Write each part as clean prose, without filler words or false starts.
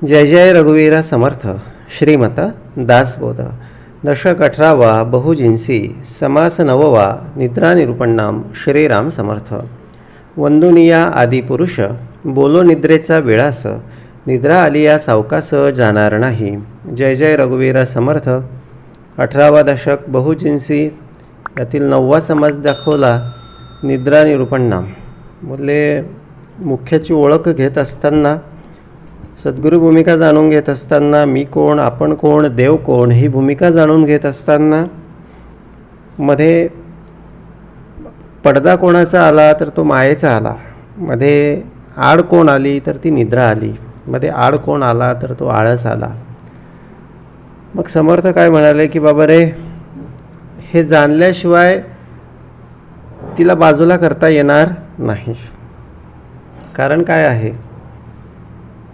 जय जय रघुवीरा समर्थ. श्रीमत दासबोध. दशक 18वा. बहुजिन्सी. समास 9वा. निद्रा निरूपणाम. श्रीराम समर्थ. वंदुनिया आदिपुरुष. बोलो निद्रेचा विळास. निद्रा आलिया सावकास जाणार नाही. जय जय रघुवीरा समर्थ. 18वा दशक बहुजिन्सी यातील 9वा समास दाखवला निद्रा निरूपणाम. बोलले मुख्याची ओळख घेत असताना, सद्गुरू भूमिका जाणून घेत असताना, मी कोण, आपण कोण, देव कोण ही भूमिका जाणून घेत असताना मध्ये पडदा कोणाचा आला तर तो मायेचा आला. मध्ये आड कोण आली तर ती निद्रा आली. मध्ये आड कोण आला तर तो आळस आला. मग समर्थ काय म्हणाले की बाबा रे, हे जाणल्याशिवाय तिला बाजूला करता येणार नाही. कारण काय आहे,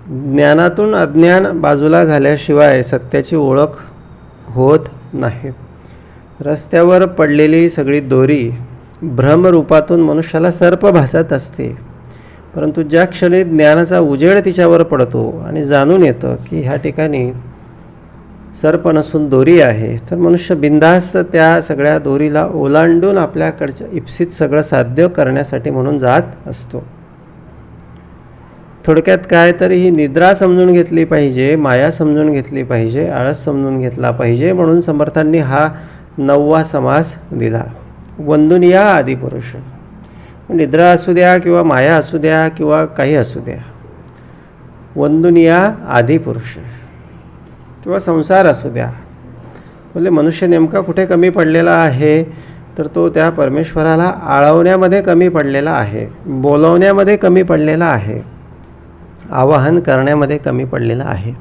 ज्ञानातून अज्ञान बाजूला झाल्याशिवाय सत्याची ओळख होत नाही. रस्त्यावर पडलेली सगळी दोरी भ्रमरूपातून मनुष्याला सर्प भासत असते, परंतु ज्या क्षणी ज्ञानाचा उजेड तिच्यावर पडतो आणि जाणून येतं की ह्या ठिकाणी सर्प नसून दोरी आहे, तर मनुष्य बिनधास्त त्या सगळ्या दोरीला ओलांडून आपल्याकडच्या इप्सित सगळं साध्य करण्यासाठी म्हणून जात असतो. थोडक्यात काय तर ही निद्रा समजून घेतली पाहिजे, माया समजून घेतली पाहिजे, आळस समजून घेतला पाहिजे. म्हणून समर्थांनी हा 9वा समास दिला. वंदुनिया आदिपुरुष. निद्रा असू द्या किंवा माया असू द्या किंवा काही असू द्या, वंदुनिया आदिपुरुष किंवा संसार असू द्या. बोले मनुष्य नेमका कुठे कमी पडलेला आहे तर तो त्या परमेश्वराला आळवण्यामध्ये कमी पडलेला आहे, बोलवण्यामध्ये कमी पडलेला आहे, आवाहन करण्यामध्ये कमी पडलेला आहे.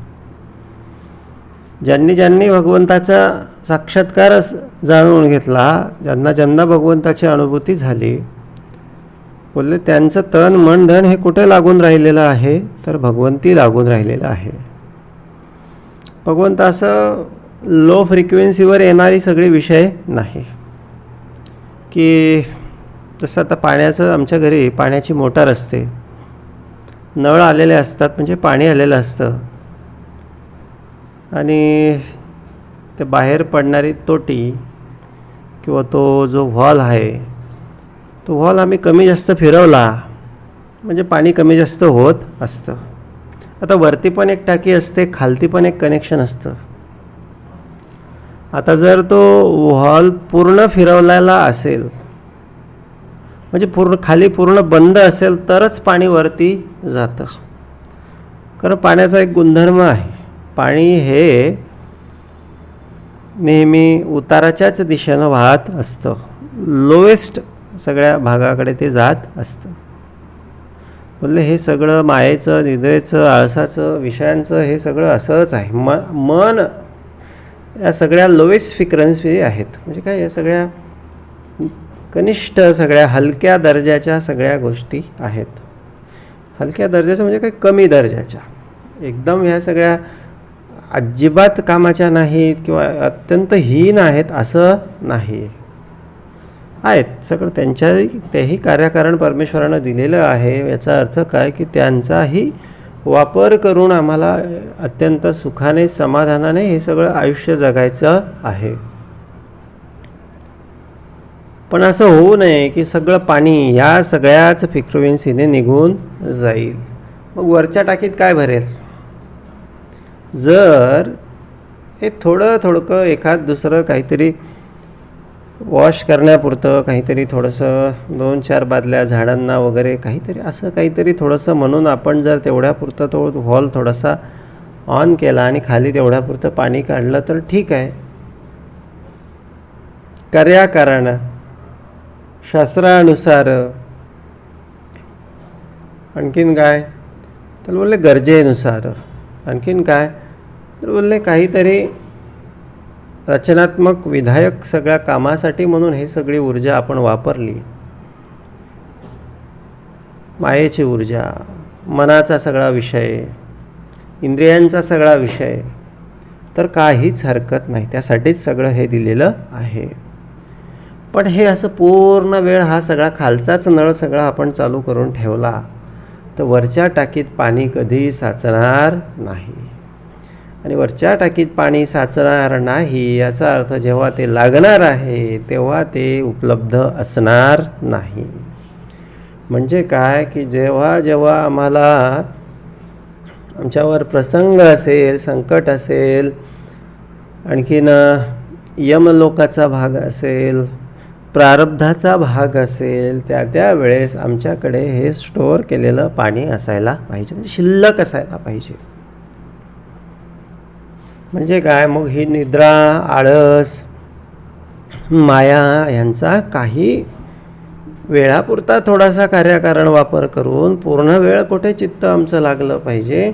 ज्यांनी ज्यांनी भगवंताचा साक्षात्कार जाणून घेतला, ज्यांना ज्यांना भगवंताची अनुभूती झाली, बोलले त्यांचं तन मन धन हे कुठे लागून राहिलेलं आहे तर भगवंती लागून राहिलेलं आहे. भगवंत असं लो फ्रिक्वेन्सीवर येणारी सगळे विषय नाही की जसं आता पाण्याचं, आमच्या घरी पाण्याची मोटार असते, नळ आलेले असतात म्हणजे पाणी आलेलं असतं आणि ते बाहेर पडणारी तोटी किंवा तो जो व्हॉल आहे तो व्हॉल आम्ही कमी जास्त फिरवला म्हणजे पाणी कमी जास्त होत असतं. आता वरती पण एक टाकी असते, खालती पण एक कनेक्शन असतं. आता जर तो व्हॉल पूर्ण फिरवलेला असेल म्हणजे खाली पूर्ण बंद असेल तरच पाणी वरती जातं. कारण पाण्याचा एक गुणधर्म आहे, पाणी हे नेहमी उताराच्याच दिशेनं वाहत असतं, लोएस्ट सगळ्या भागाकडे ते जात असतं. बोलले हे सगळं मायेचं, निद्रेचं, आळसाचं, विषयांचं हे सगळं असंच आहे. मन या सगळ्या लोएस्ट फ्रिक्वेन्सी आहेत. म्हणजे काय, या सगळ्या कनिष्ठ, सगळ्या हलक्या दर्जाच्या सगळ्या गोष्टी आहेत. हलक्या दर्जाच्या म्हणजे काय, कमी दर्जाच्या, एकदम ह्या सगळ्या अजिबात कामाच्या नाहीत किंवा अत्यंत हीन आहेत असं नाही, आहेत. सगळं तेही कार्यकारण परमेश्वरानं दिलेलं आहे. याचा अर्थ काय की त्यांचाही वापर करून आम्हाला अत्यंत सुखाने, समाधानाने हे सगळं आयुष्य जगायचं आहे. पण असं होऊ नये की सगळं पाणी या सगळ्याच फ्रिक्वेन्सीने निघून जाईल. मग वरच्या टाकीत काय भरेल? जर हे थोडकं एखाद दुसरं काहीतरी वॉश करण्यापुरतं, काहीतरी थोडंसं 2-4 बादल्या झाडांना वगैरे काहीतरी असं काहीतरी थोडंसं म्हणून आपण जर तेवढ्यापुरतं तो व्हॉल थोडासा ऑन केला आणि खाली तेवढ्यापुरतं पाणी काढलं तर ठीक आहे. कार्याकारण शास्त्रानुसार. आणखीन काय तर बोलले गरजेनुसार. आणखीन काय तर बोलले काहीतरी रचनात्मक, विधायक सगळ्या कामासाठी म्हणून हे सगळी ऊर्जा आपण वापरली. मायेची ऊर्जा, मनाचा सगळा विषय, इंद्रियांचा सगळा विषय, तर काहीच हरकत नाही. त्यासाठीच सगळं हे दिलेलं आहे. पण हे असं पूर्ण वेळ हा सगळा खालचाच नळ सगळा आपण चालू करून ठेवला तर वरच्या टाकीत पाणी कधी साचणार नाही. आणि वरच्या टाकीत पाणी साचणार नाही याचा अर्थ जेव्हा ते लागणार आहे तेव्हा ते उपलब्ध असणार नाही. म्हणजे काय की जेव्हा जेव्हा आम्हाला आमच्यावर प्रसंग असेल, संकट असेल, आणखीन यमलोकाचा भाग असेल, प्रारब्धाचा भाग असेल, त्या वेळेस आमच्याकडे हे स्टोअर केलेलं पाणी असायला पाहिजे, म्हणजे शिल्लक असायला पाहिजे. म्हणजे काय मग ही निद्रा, आळस, माया यांचा काही वेळापुरता थोडासा कार्यकारण वापर करून पूर्ण वेळ कुठे चित्त आमचं लागलं पाहिजे.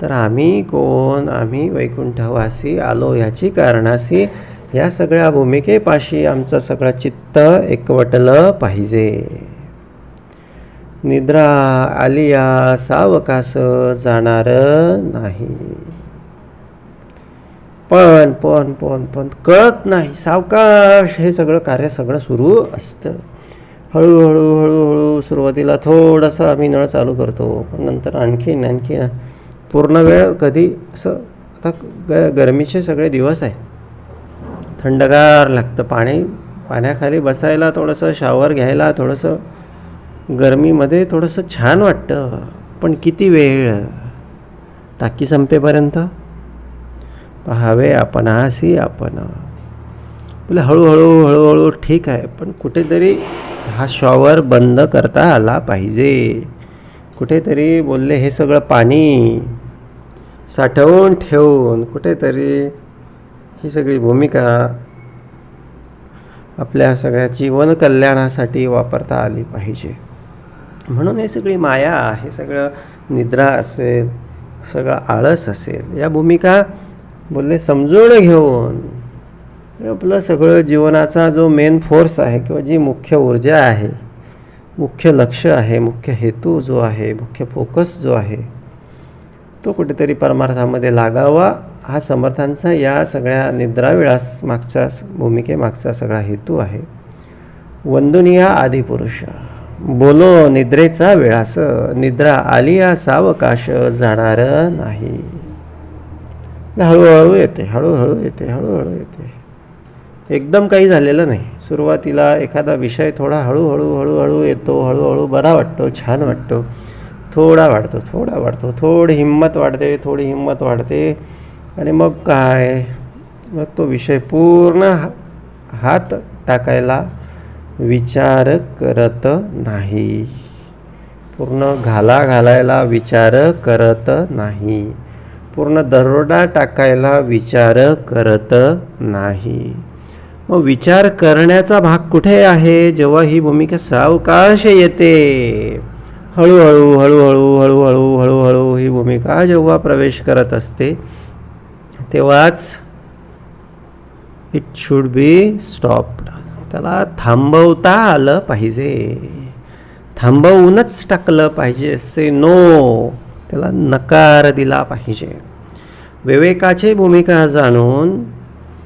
तर आम्ही कोण? आम्ही वैकुंठवासी आलो याची कारणासी या सगळ्या भूमिकेपाशी आमचं सगळं चित्त एकवटलं पाहिजे. निद्रा आलिया सावकाश जाणार नाही. पण पण पण पण कळत नाही, सावकाश हे सगळं कार्य सगळं सुरू असतं. हळूहळू हळूहळू सुरुवातीला थोडंसं आम्ही नळ चालू करतो, पण नंतर आणखीन पूर्ण वेळ कधी असं. आता गरमीचे सगळे दिवस आहेत, थंडगार लागतं, पाण्याखाली बसायला, थोडंसं शावर घ्यायला, थोडंसं गरमीमध्ये थोडंसं छान वाटतं. पण किती वेळ? टाकी संपेपर्यंत पहावे आपणासी आपण. बोले हळूहळू हळूहळू ठीक आहे, पण कुठेतरी हा शॉवर बंद करता आला पाहिजे. कुठेतरी बोलले हे सगळं पाणी साठवून ठेवून कुठेतरी ही सगळी भूमिका आपल्या सगळ्या जीवन कल्याणासाठी वापरता आली पाहिजे. म्हणून हे सगळी माया, हे सगळं निद्रा असेल, सगळं आळस असेल, या भूमिका बोलले समजून घेऊन आपलं सगळं जीवनाचा जो मेन फोर्स आहे किंवा जी मुख्य ऊर्जा आहे, मुख्य लक्ष आहे, मुख्य हेतू जो आहे, मुख्य फोकस जो आहे, तो कुठेतरी परमार्थामध्ये लागावा. हा समर्थांचा या सगळ्या निद्राविळास मागच्या भूमिकेमागचा सगळा हेतू आहे. वंदनीय आदिपुरुष बोलो निद्रेचा विळास, निद्रा आलिया सावकाश जाणार नाही. हळूहळू येते, हळूहळू येते, हळूहळू येते. एकदम काही झालेलं नाही. सुरुवातीला एखादा विषय थोडा हळूहळू हळूहळू येतो, हळूहळू बरा वाटतो, छान वाटतो, थोडा वाढतो, थोडा वाढतो, थोडी हिंमत वाढते, थोडी हिंमत वाढते, आणि मग काय, मग तो विषय पूर्ण हात टाकायला विचार करत नाही, पूर्ण घालायला विचार करत नाही, पूर्ण दरोडा टाकायला विचार करत नाही. मग विचार करण्याचा भाग कुठे आहे? जेव्हा ही भूमिका सावकाश येते, हळूहळू हळूहळू हळूहळू हळूहळू ही भूमिका जेव्हा प्रवेश करत असते तेव्हाच इट शुड बी स्टॉप्ड. त्याला थांबवता आलं पाहिजे, थांबवूनच टाकलं पाहिजे. से नो, त्याला नकार दिला पाहिजे. विवेकाची भूमिका जाणून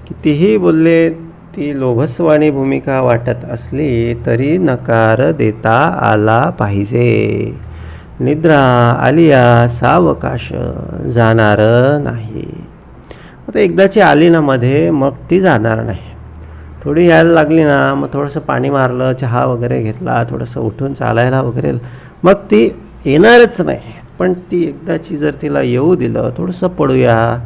कितीही बोलले ती लोभस्वाणी भूमिका वाटत असली तरी नकार देता आला पाहिजे. निद्रा आलिया सावकाश जाणार नाही. आता एकदाची आली ना मध्ये, मग ती जाणार नाही. थोडी यायला लागली ना, मग थोडंसं पाणी मारलं, चहा वगैरे घेतला, थोडंसं उठून चालायला वगैरे, मग ती येणारच नाही. पण ती एकदाची जर तिला येऊ दिलं, थोडंसं पडूया,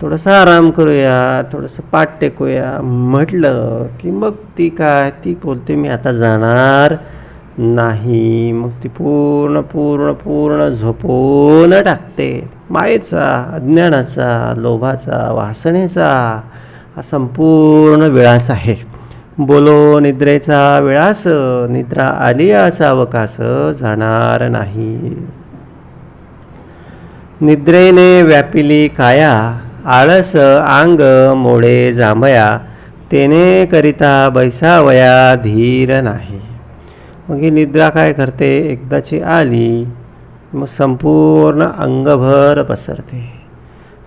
थोडंसं आराम करूया, थोडंसं पाठ टेकूया म्हटलं की मग ती काय, ती बोलते मी आता जाणार नाही. मग ती पूर्ण पूर्ण पूर्ण झोपवून टाकते. मायेचा, अज्ञानाचा, लोभाचा, वासनेचा हा संपूर्ण विळास आहे. बोलो निद्रेचा विळास, निद्रा आलिया सावकाश जाणार नाही. निद्रेने व्यापिली काया, आळस आंग मोडे जांभया, तेने करिता बैसावया धीर नाही. मग ही निद्रा काय करते, एकदाची आली मग संपूर्ण अंगभर पसरते.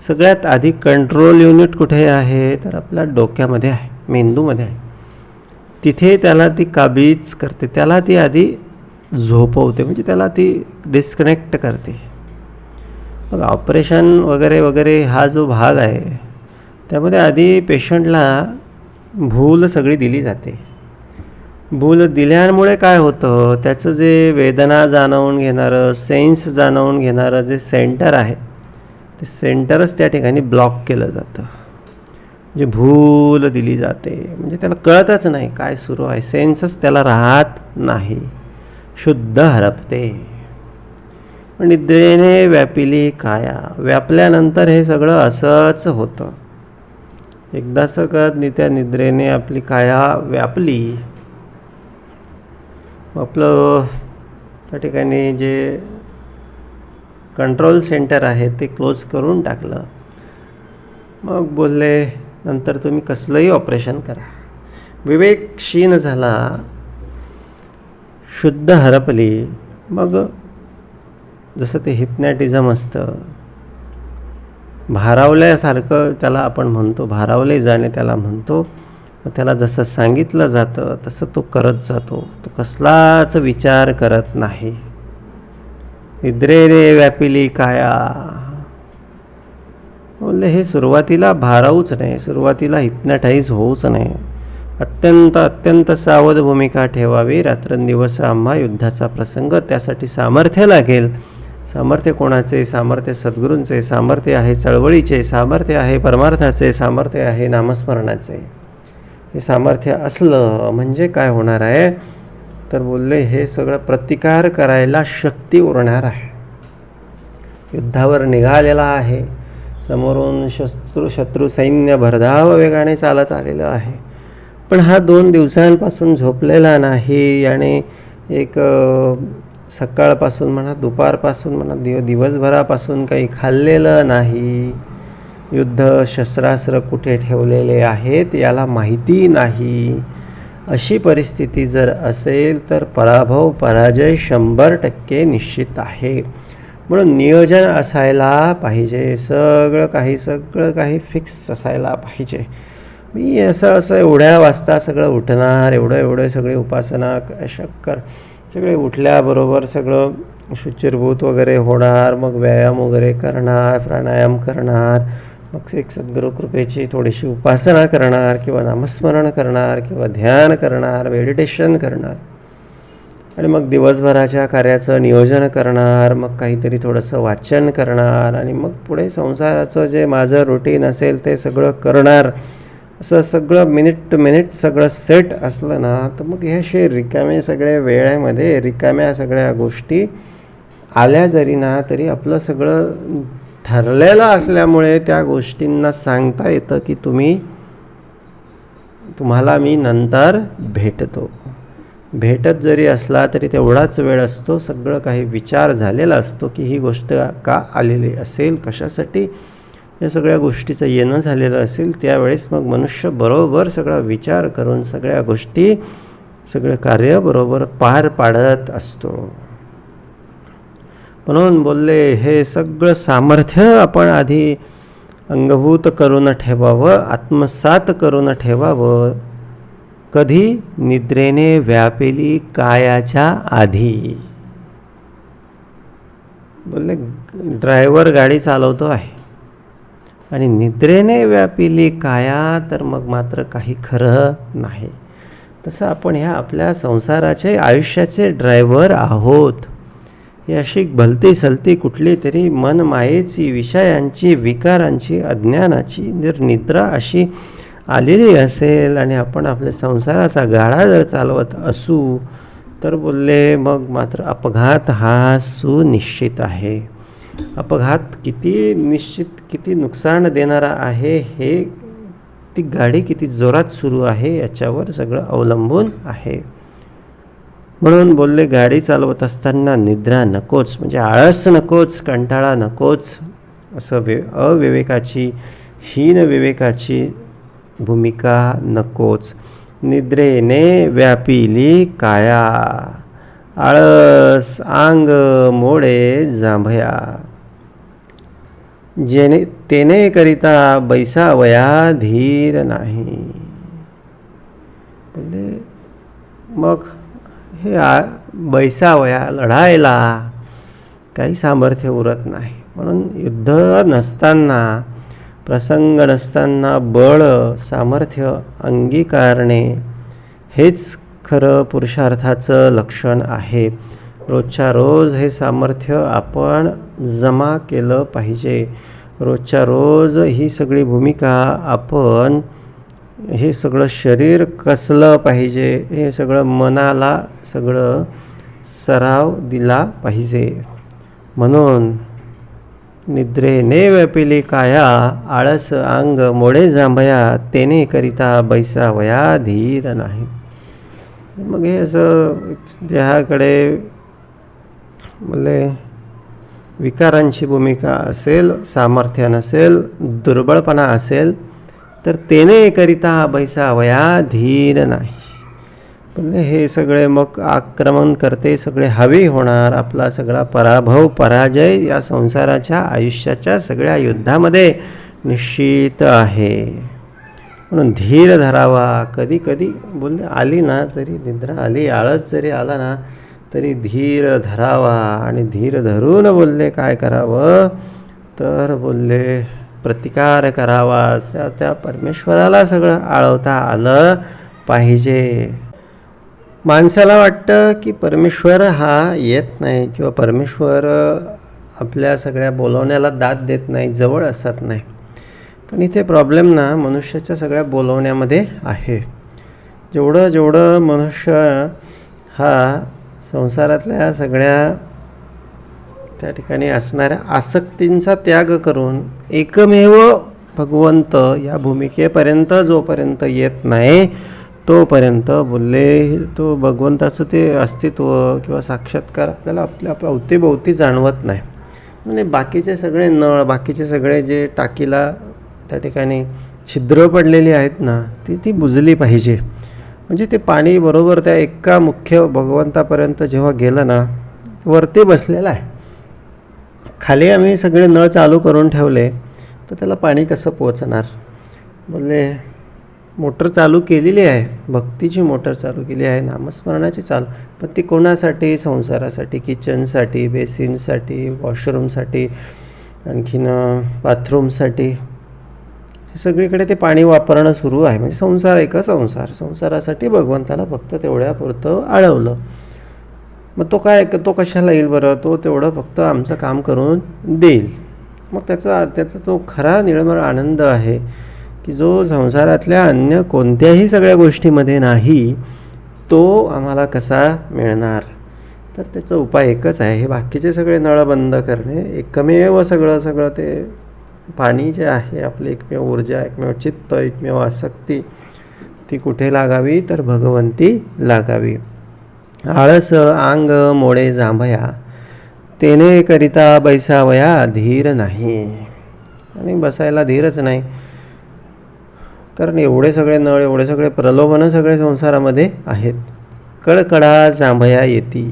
सगळ्यात आधी कंट्रोल युनिट कुठे आहे, तर आपल्या डोक्यामध्ये आहे, मेंदूमध्ये आहे. तिथे त्याला ती काबीज करते, त्याला ती आधी झोपवते, म्हणजे त्याला ती डिस्कनेक्ट करते. मग ऑपरेशन वगैरे वगैरे हा जो भाग आहे त्यामध्ये आधी पेशंटला भूल सगळी दिली जाते. भूल दिल्यामुळे काय होतं, त्याचं जे वेदना जाणवून घेणारं, सेन्स जाणवून घेणारं जे सेंटर आहे ते सेंटरच त्या ठिकाणी ब्लॉक केलं जातं. म्हणजे भूल दिली जाते, म्हणजे त्याला कळतच नाही काय सुरू आहे, सेन्सच त्याला राहत नाही, शुद्ध हरपते. निद्रेने व्यापिली काया, व्यापल्यानंतर हे सगळं असंच होतं. एकदाच कळत त्या निद्रेने आपली काया व्यापली, आपलं त्या ठिकाणी जे कंट्रोल सेंटर आहे ते क्लोज करून टाकलं. मग बोलले नंतर तुम्ही कसलंही ऑपरेशन करा. विवेक क्षीण झाला, शुद्ध हरपली. मग जसं ते हिप्नॅटिझम असतं, भारावल्यासारखं त्याला आपण म्हणतो, भारावले जाणे त्याला म्हणतो. मग त्याला जसं सांगितलं जातं तसं तो करत जातो, तो कसलाच विचार करत नाही. निद्रेने व्यापिली काया. बोलले हे सुरुवातीला भारावूच नाही, सुरुवातीला हिप्नॅटाईज होऊच नाही. अत्यंत सावध भूमिका ठेवावी. रात्रंदिवस आम्हा युद्धाचा प्रसंग, त्यासाठी सामर्थ्य लागेल. सामर्थ्य कोणाचे? सामर्थ्य सद्गुरूंचे, सामर्थ्य आहे चळवळीचे, सामर्थ्य आहे परमार्थाचे, सामर्थ्य आहे नामस्मरणाचे. हे सामर्थ्य असलं म्हणजे काय होणार आहे, तर बोलले हे सगळं प्रतिकार करायला शक्ती उरणार आहे. युद्धावर निघालेला आहे, समोरून शत्रू सैन्य भरधाव वेगाने चालत आलेलं आहे, पण हा 2 दिवसांपासून झोपलेला नाही आणि एक सकाळपासून म्हणा, दुपारपासून म्हणा, दिवसभरापासून काही खाल्लेलं नाही. युद्ध शस्त्रास्त्र कुठे ठेवलेले आहेत याला माहिती नाही. अशी परिस्थिती जर असेल तर पराजय 100% निश्चित आहे. म्हणून नियोजन असायला पाहिजे, सगळं काही फिक्स असायला पाहिजे. मी असं एवढ्या वाजता सगळं उठणार, एवढं सगळे उपासना शक्कर सगळे उठल्याबरोबर सगळं शुचिर्भूत वगैरे होणार, मग व्यायाम वगैरे करणार, प्राणायाम करणार, मग एक सद्गुरू कृपेची थोडीशी उपासना करणार किंवा नामस्मरण करणार किंवा ध्यान करणार, मेडिटेशन करणार आणि मग दिवसभराच्या कार्याचं नियोजन करणार, मग काहीतरी थोडंसं वाचन करणार आणि मग पुढे संसाराचं जे माझं रुटीन असेल ते सगळं करणार. असं सगळं मिनिट टू मिनिट सगळं सेट असलं ना, तर मग हे असे रिकामे सगळ्या वेळेमध्ये रिकाम्या सगळ्या गोष्टी आल्या जरी ना, तरी आपलं सगळं ठरलेलं असल्यामुळे त्या गोष्टींना सांगता येतं की तुम्हाला मी नंतर भेटतो. भेटत जरी असला तरी तेवढाच वेळ असतो, सगळं काही विचार झालेला असतो की ही गोष्ट का आलेली असेल, कशासाठी या सगळ्या गोष्टीचं येणं झालेलं असेल. त्यावेळेस मग मनुष्य बरोबर सगळा विचार करून सगळ्या गोष्टी, सगळं कार्य बरोबर पार पाडत असतो. म्हणून बोलले हे सगळं सामर्थ्य आपण आधी अंगभूत करून ठेवावं, आत्मसात करून ठेवावं. कधी? निद्रेने व्यापेली कायाच्या आधी. बोलले ड्रायव्हर गाडी चालवतो आहे आणि निद्रेने व्यापिली काया, तर मग मात्र काही खरं नाही. तसं आपण ह्या आपल्या संसाराचे आयुष्याचे ड्रायव्हर आहोत. ही अशी भलती सलती कुठली तरी मनमायेची, विषयांची, विकारांची, अज्ञानाची जर निद्रा अशी आलेली असेल आणि आपण आपल्या संसाराचा गाडा जर चालवत असू, तर बोलले मग मात्र अपघात हा सुनिश्चित आहे. अपघात किती नुकसान देणारा आहे, हे ती गाडी किती जोरात सुरू आहे याच्यावर सगळं अवलंबून आहे. म्हणून बोलले गाडी चालवत असताना निद्रा नकोच, म्हणजे आळस नकोच, कंटाळा नकोच, असं अविवेकाची, हीन विवेकाची भूमिका नकोच. निद्रेने व्यापिली काया, आळस अंग मोडे जांभया, तेने करिता बैसावया धीर नाही. बोलले मग हे बैसावया, लढायला काही सामर्थ्य उरत नाही. म्हणून युद्ध नसताना, प्रसंग नसताना बळ, सामर्थ्य अंगीकारणे हेच खरं पुरुषार्थाचं लक्षण आहे. रोजच्या रोज हे सामर्थ्य आपण जमा केलं पाहिजे. रोजच्या रोज ही सगळी भूमिका आपण, हे सगळं शरीर कसलं पाहिजे, हे सगळं मनाला सगळं सराव दिला पाहिजे. म्हणून निद्रेने व्यापिली काया, आळस अंग मोडे जांभया, तेने करिता बैसावया धीर नाही. मग हे असं ज्याकडे म्हणजे विकारांची भूमिका असेल, सामर्थ्य नसेल, दुर्बळपणा असेल, तर तेने करिता बैसावया धीर नाही. म्हणजे हे सगळे मग आक्रमण करते सगळे हवी होणार. आपला सगळा पराभव, पराजय या संसाराच्या आयुष्याच्या सगळ्या युद्धामध्ये निश्चित आहे. म्हणून धीर धरावा. कधी कधी बोलले आली ना, तरी निद्रा आली, आळस जरी आला ना, तरी धीर धरावा. आणि धीर धरून बोलले काय करावं, तर बोलले प्रतिकार करावा. त्या परमेश्वराला सगळं आळवता आलं पाहिजे. माणसाला वाटतं की परमेश्वर हा येत नाही, किंवा परमेश्वर आपल्या सगळ्या बोलवण्याला दाद देत नाही, जवळ असत नाही. पण इथे प्रॉब्लेम ना मनुष्याच्या सगळ्या बोलवण्यामध्ये आहे. जेवढं जेवढं मनुष्य हा संसारातल्या सगळ्या त्या ठिकाणी असणाऱ्या आसक्तींचा त्याग करून एकमेव भगवंत या भूमिकेपर्यंत जोपर्यंत येत नाही, तोपर्यंत बोलले तो भगवंताचं ते अस्तित्व किंवा साक्षात्कार आपल्याला आपल्या अवतीभोवती जाणवत नाही. म्हणजे बाकीचे सगळे नळ, बाकीचे सगळे जे टाकीला त्या ठिकाणी छिद्र पडलेली आहेत ना, ती बुजली पाहिजे. म्हणजे ते पाणी बरोबर त्या एका मुख्य भगवंतापर्यंत जेव्हा गेलं ना, वरती बसलेलं आहे. खाली आम्ही सगळे नळ चालू करून ठेवले तर त्याला पाणी कसं पोचणार. बोलले मोटर चालू केलेली आहे, भक्तीची मोटर चालू केली आहे, नामस्मरणाची चालू, पण ती कोणासाठी, संसारासाठी, किचनसाठी, बेसिनसाठी, वॉशरूमसाठी, आणखीन बाथरूमसाठी, हे सगळीकडे ते पाणी वापरणं सुरू आहे. म्हणजे संसार एक संसारासाठी भगवंताला फक्त तेवढ्यापुरतं आळवलं. मग तो काय, तो कशाला येईल बरं, तो तेवढं फक्त आमचं काम करून देईल. मग त्याचा तो खरा निर्मळ आनंद आहे की जो संसारातल्या अन्य कोणत्याही सगळ्या गोष्टीमध्ये नाही, तो आम्हाला कसा मिळणार. तर त्याचा उपाय एकच आहे, हे बाकीचे सगळे नळ बंद करणे. एकमेव सगळं ते पाणी जे आहे, आपली एकमेव ऊर्जा, एकमेव चित्त, एकमेव आसक्ती, ती कुठे लागावी, तर भगवंती लागावी. आळस अंग मोडे जांभया, तेने करिता बैसावया धीर नाही. आणि बसायला धीरच नाही, कारण एवढे सगळे नळ, एवढे सगळे प्रलोभनं सगळे संसारामध्ये आहेत. कळकडा जांभया येती,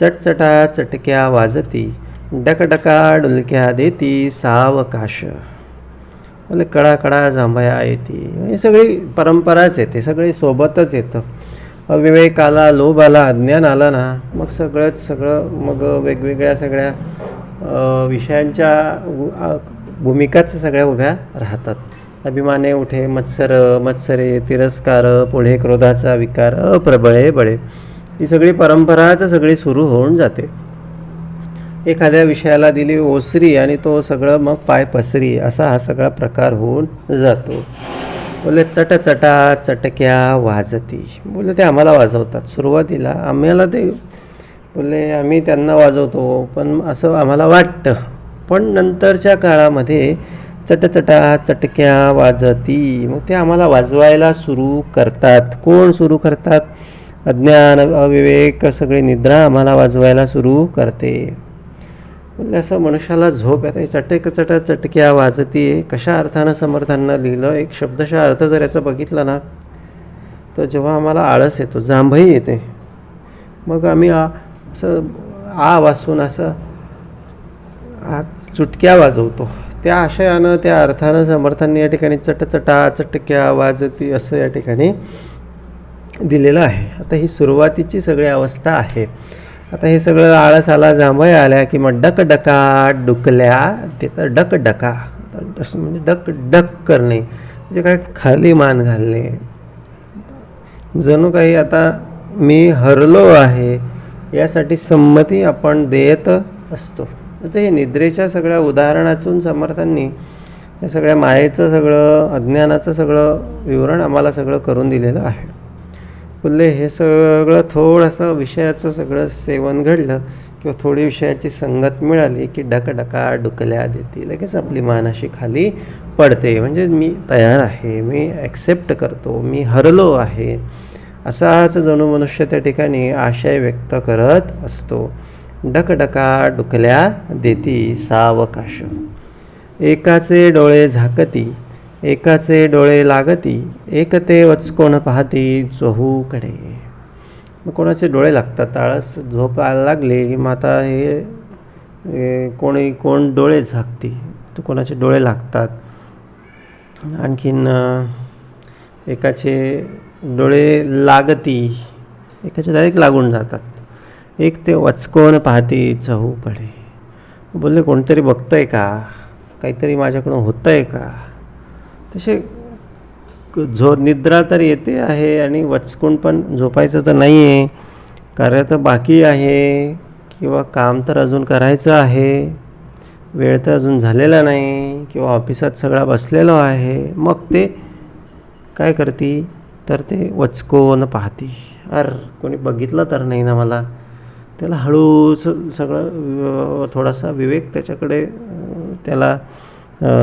चटचटा चटक्या वाजती, डकडका डुलक्या देती सावकाश. म्हणजे कडाकडा जांभया येती, ही सगळी परंपराच येते, सगळी सोबतच येतं. अविवेक आला, लोभ आला, अज्ञान आला ना, मग सगळं मग वेगवेगळ्या सगळ्या विषयांच्या भूमिकाच सगळ्या उभ्या राहतात. अभिमाने उठे मत्सरे, तिरस्कार, पुढे क्रोधाचा विकार, प्रबळे बळे, ही सगळी परंपराच सगळी सुरू होऊन जाते. एखाद्या विषयाला दिली ओसरी आणि तो सगळं मग पाय पसरी, असा हा सगळा प्रकार होऊन जातो. बोले चटचटा चटक्या वाजती, बोले ते आम्हाला वाजवतात. सुरुवातीला आम्हाला ते बोलले आम्ही त्यांना वाजवतो, पण असं आम्हाला वाटतं. पण नंतरच्या काळामध्ये चटचटा चटक्या वाजती, मग ते आम्हाला वाजवायला सुरू करतात. कोण सुरू करतात? अज्ञान, अविवेक, सगळी निद्रा आम्हाला वाजवायला सुरू करते. म्हणजे असं मनुष्याला झोप येते. चटक चटक्या वाजती कशा अर्थानं समर्थांना लिहिलं, एक शब्दशः अर्थ जर याचा बघितला ना, तर जेव्हा आम्हाला आळस येतो, जांभई येते, मग आम्ही असं वाजून असं चुटक्या वाजवतो. त्या आशयानं, त्या अर्थानं समर्थांनी या ठिकाणी चटचटा चटक्या वाजती असं या ठिकाणी दिलेलं आहे. आता ही सुरुवातीची सगळी अवस्था आहे. आता हे सगळं आळस आला, जांभया आल्या की मग डकडका डुकल्या तिथं डकडका म्हणजे डक डक करणे, म्हणजे काय खाली मान घालणे, जणू काही आता मी हरलो आहे यासाठी संमती आपण देत असतो. आता हे निद्रेच्या सगळ्या उदाहरणातून समर्थांनी हे सगळ्या मायेचं सगळं अज्ञानाचं सगळं विवरण आम्हाला सगळं करून दिलेलं आहे. बोलले हे सगळं थोडंसं विषयाचं सगळं सेवन घडलं किंवा थोडी विषयाची संगत मिळाली की डकडका डुकल्या देते, लगेच आपली मान अशी खाली पडते. म्हणजे मी तयार आहे, मी ॲक्सेप्ट करतो, मी हरलो आहे, असाच जणू मनुष्य त्या ठिकाणी आशय व्यक्त करत असतो. डकडका डुकल्या देती सावकाश, एकाचे डोळे झाकती एकाचे डोळे लागती, एक ते वचकोन पाहती चहूकडे. मग कोणाचे डोळे लागतात, आळस झोप लागले की मग आता हे कोण डोळे झाकती, तर कोणाचे डोळे लागतात. आणखीन एकाचे डोळे लागती, एकाचे डायरेक्ट लागून जातात. एक ते वचकोन पाहती चहूकडे. बोलले कोणतरी बघतं आहे का, काहीतरी माझ्याकडून होतं आहे का. तसे निद्रा तर येते आहे आणि वचकून पण झोपायचं तर नाही आहे, कार्य तर बाकी आहे किंवा काम तर अजून करायचं आहे, वेळ तर अजून झालेला नाही किंवा ऑफिसात सगळा बसलेलो आहे. मग ते काय करते तर ते वचकोन पाहती, कोणी बघितलं तर नाही ना मला. त्याला हळूच सगळं थोडासा विवेक त्याच्याकडे त्याला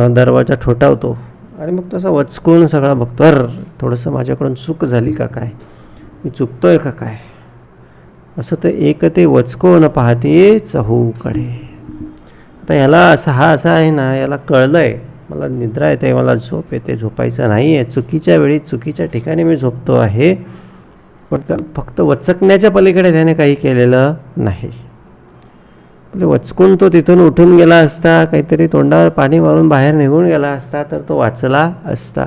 दरवाजा ठोठावतो आणि मग तसा वचकून सगळा बघतो, थोडंसं माझ्याकडून चूक झाली का काय, मी चुकतो आहे का काय, असं ते एक ते वचकून पाहते चहूकडे. आता याला असा आहे ना, याला कळलं आहे मला निद्रा येते, मला झोप येते, झोपायचं नाही आहे, चुकीच्या वेळी चुकीच्या ठिकाणी मी झोपतो आहे, पण फक्त वचकण्याच्या पलीकडे त्याने काही केलेलं नाही. वचकून तो तिथून उठून गेला असता, काहीतरी तोंडावर पाणी मारून बाहेर निघून गेला असता तर तो वाचला असता,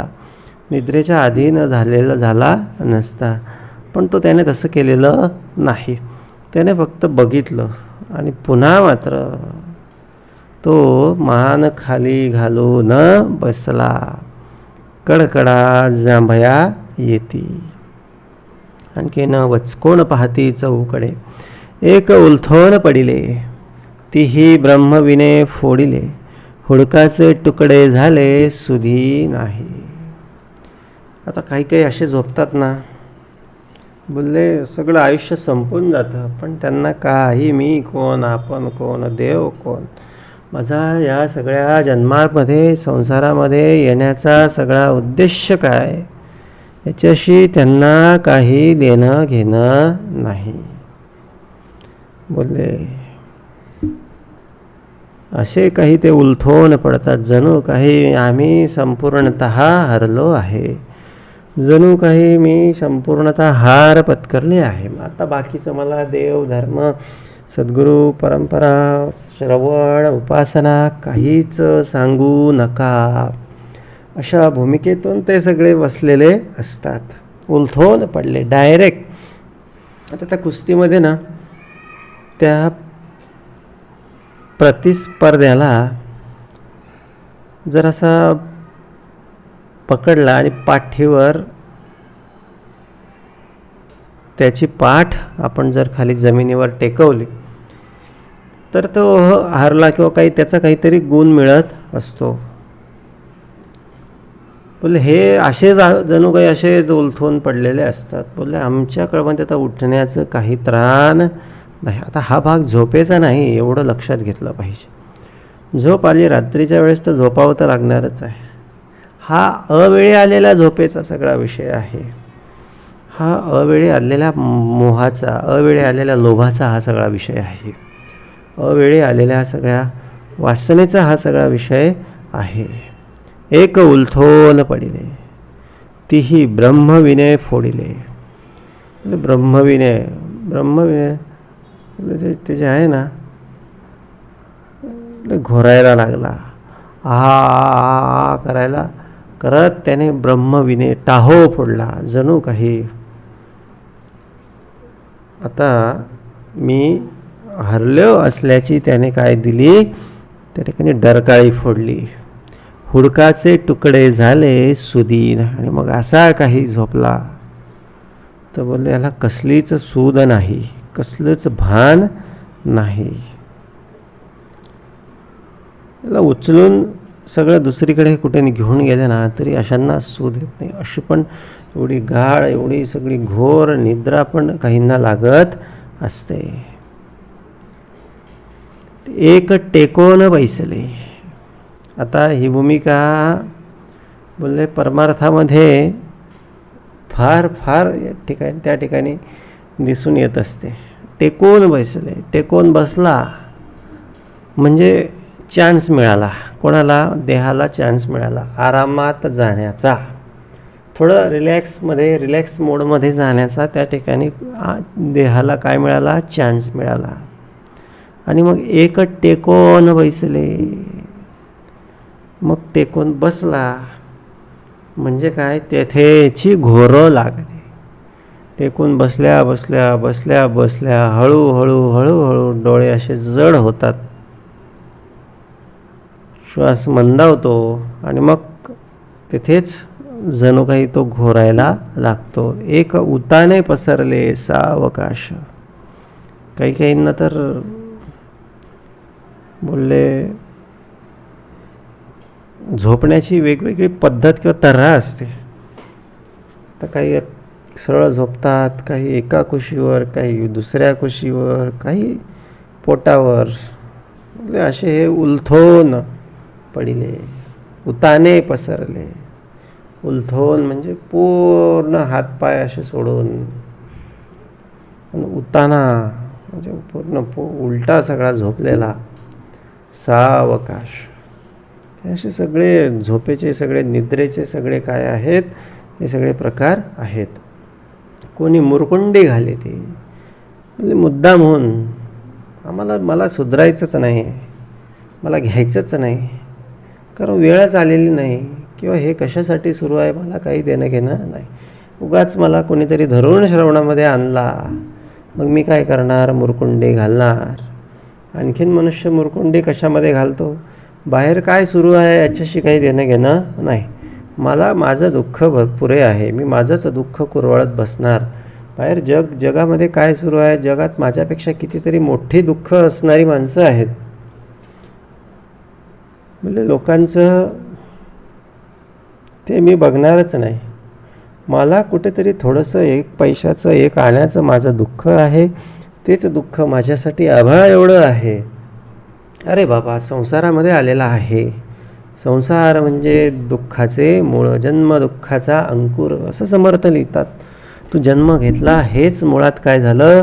निद्रेच्या अधीन झाला नसता. पण तो त्याने तसं केलेलं नाही. त्याने फक्त बघितलं आणि पुन्हा मात्र तो मान खाली घालून बसला. कडकडा जांभया येती. आणखीन वचकोन पाहती चहूकडे, एक उलथोन पडिले, तीही ब्रह्मविने फोडिले, हुडकाचे तुकडे झाले सुधी नाही. आता काही असे झोपतात ना, बोलले सगळं आयुष्य संपून जातं पण त्यांना काही मी कोण, आपण कोण, देव कोण, माझा या सगळ्या जन्मामध्ये संसारामध्ये येण्याचा सगळा उद्देश काय याच्याशी त्यांना काही देणं घेणं नाही. बोलले असे काही ते उलथून पडतात, जणू काही आम्ही संपूर्णतः हरलो आहे, जणू काही मी संपूर्णतः हार पत्करले आहे. आता बाकीचं मला देव धर्म सद्गुरू परंपरा श्रवण उपासना काहीच सांगू नका, अशा भूमिकेतून ते सगळे बसलेले असतात, उलथून पडले डायरेक्ट. आता त्या कुस्तीमध्ये ना त्या प्रतिस्पर्ध्याला जर असा पकडला आणि पाठीवर त्याची पाठ आपण जर खाली जमिनीवर टेकवली तर तो हारला किंवा काही त्याचा काहीतरी गुण मिळत असतो. बोलले हे असे जणू काही असेच उलथून पडलेले असतात. बोलले आमच्याकडे आता उठण्याचं काही त्राण नाही. आता हा भाग झोपेचा नाही एवढं लक्षात घेतलं पाहिजे. झोप आली रात्रीच्या वेळेस तर झोपावं तर लागणारच आहे. हा अवेळी आलेल्या झोपेचा सगळा विषय आहे. हा अवेळी आलेल्या मोहाचा, अवेळी आलेल्या लोभाचा हा सगळा विषय आहे. अवेळी आलेल्या सगळ्या वासनेचा हा सगळा विषय आहे. एक उलथोन पडिले, तीही ब्रह्मविने फोडिले. ब्रह्मविने ते जे आहे ना घोरायला लागला, करायला करत त्याने ब्रह्मविने टाहो फोडला. जणू काही आता मी हरलो असल्याची त्याने काय दिली, त्या ठिकाणी डरकाळी फोडली. हुडकाचे तुकडे झाले सुदीन. आणि मग असा काही झोपला. तर बोलले याला कसलीच सूद नाही, कसलंच भान नाही. याला उचलून सगळं दुसरीकडे कुठे घेऊन गेले ना तरी अशांना सूद येत नाही. अशी पण एवढी गाढ, एवढी सगळी घोर निद्रा पण काहींना लागत असते. एक टेकोन बैसले. आता ही भूमिका बोलले परमार्थामध्ये फार फार ठिकाणी त्या ठिकाणी दिसून येत असते. टेकून बसले, टेकून बसला म्हणजे चान्स मिळाला. कोणाला? देहाला चान्स मिळाला आरामात जाण्याचा, थोडं रिलॅक्स मोडमध्ये जाण्याचा. त्या ठिकाणी देहाला काय मिळाला? चान्स मिळाला. आणि मग एक टेकून बसले, मग टेकून बसला म्हणजे काय? तेथेची घोरं लागली. टेकून बसल्या बसल्या बसल्या बसल्या हळूहळू हळूहळू डोळे असे जड होतात, श्वास मंदावतो आणि मग तिथेच जणू काही तो घोरायला लागतो. एक उताने पसरले सावकाश. काही काहींना तर बोलले झोपण्याची वेगवेगळी पद्धत किंवा तऱ्हा असते. तर काही सरळ झोपतात, काही एका कुशीवर, काही दुसऱ्या कुशीवर, काही पोटावर. म्हणजे असे हे उलथून पडिले, उताने पसरले. उलथून म्हणजे पूर्ण हातपाय असे सोडून, आणि उताना म्हणजे पूर्ण उलटा सगळा झोपलेला. सावकाश. असे सगळे झोपेचे, सगळे निद्रेचे सगळे काय आहेत, हे सगळे प्रकार आहेत. कोणी मुरकुंडी घाले ते म्हणजे मुद्दाम होऊन मला सुधारायचंच नाही, मला घ्यायचंच नाही, कारण वेळच आलेली नाही, किंवा हे कशासाठी सुरू आहे मला काही देणं घेणं नाही. उगाच मला कोणीतरी धरून श्रवणामध्ये आणला, मग मी काय करणार? मुरकुंडी घालणार. आणखीन मनुष्य मुरकुंडी कशामध्ये घालतो? बाहेर काय सुरू आहे याच्याशी काही देणं घेणं नाही. मला माझं दुःख भरपुरे आहे, मी माझंच दुःख कुरवाळत बसणार. बाहेर जगामध्ये काय सुरू आहे? जगात माझ्यापेक्षा कितीतरी मोठी दुःख असणारी माणसं आहेत. म्हणजे लोकांचं ते मी बघणारच नाही. मला कुठेतरी थोडंसं एक पैशाचं, एक आण्याचं माझं दुःख आहे. तेच दुःख माझ्यासाठी आभाळ एवढं आहे. अरे बाबा, संसारामध्ये आलेला आहे. संसार म्हणजे दुःखाचे मूळ, जन्म दुःखाचा अंकुर असं समर्थ लिहितात. तू जन्म घेतला हेच मुळात काय झालं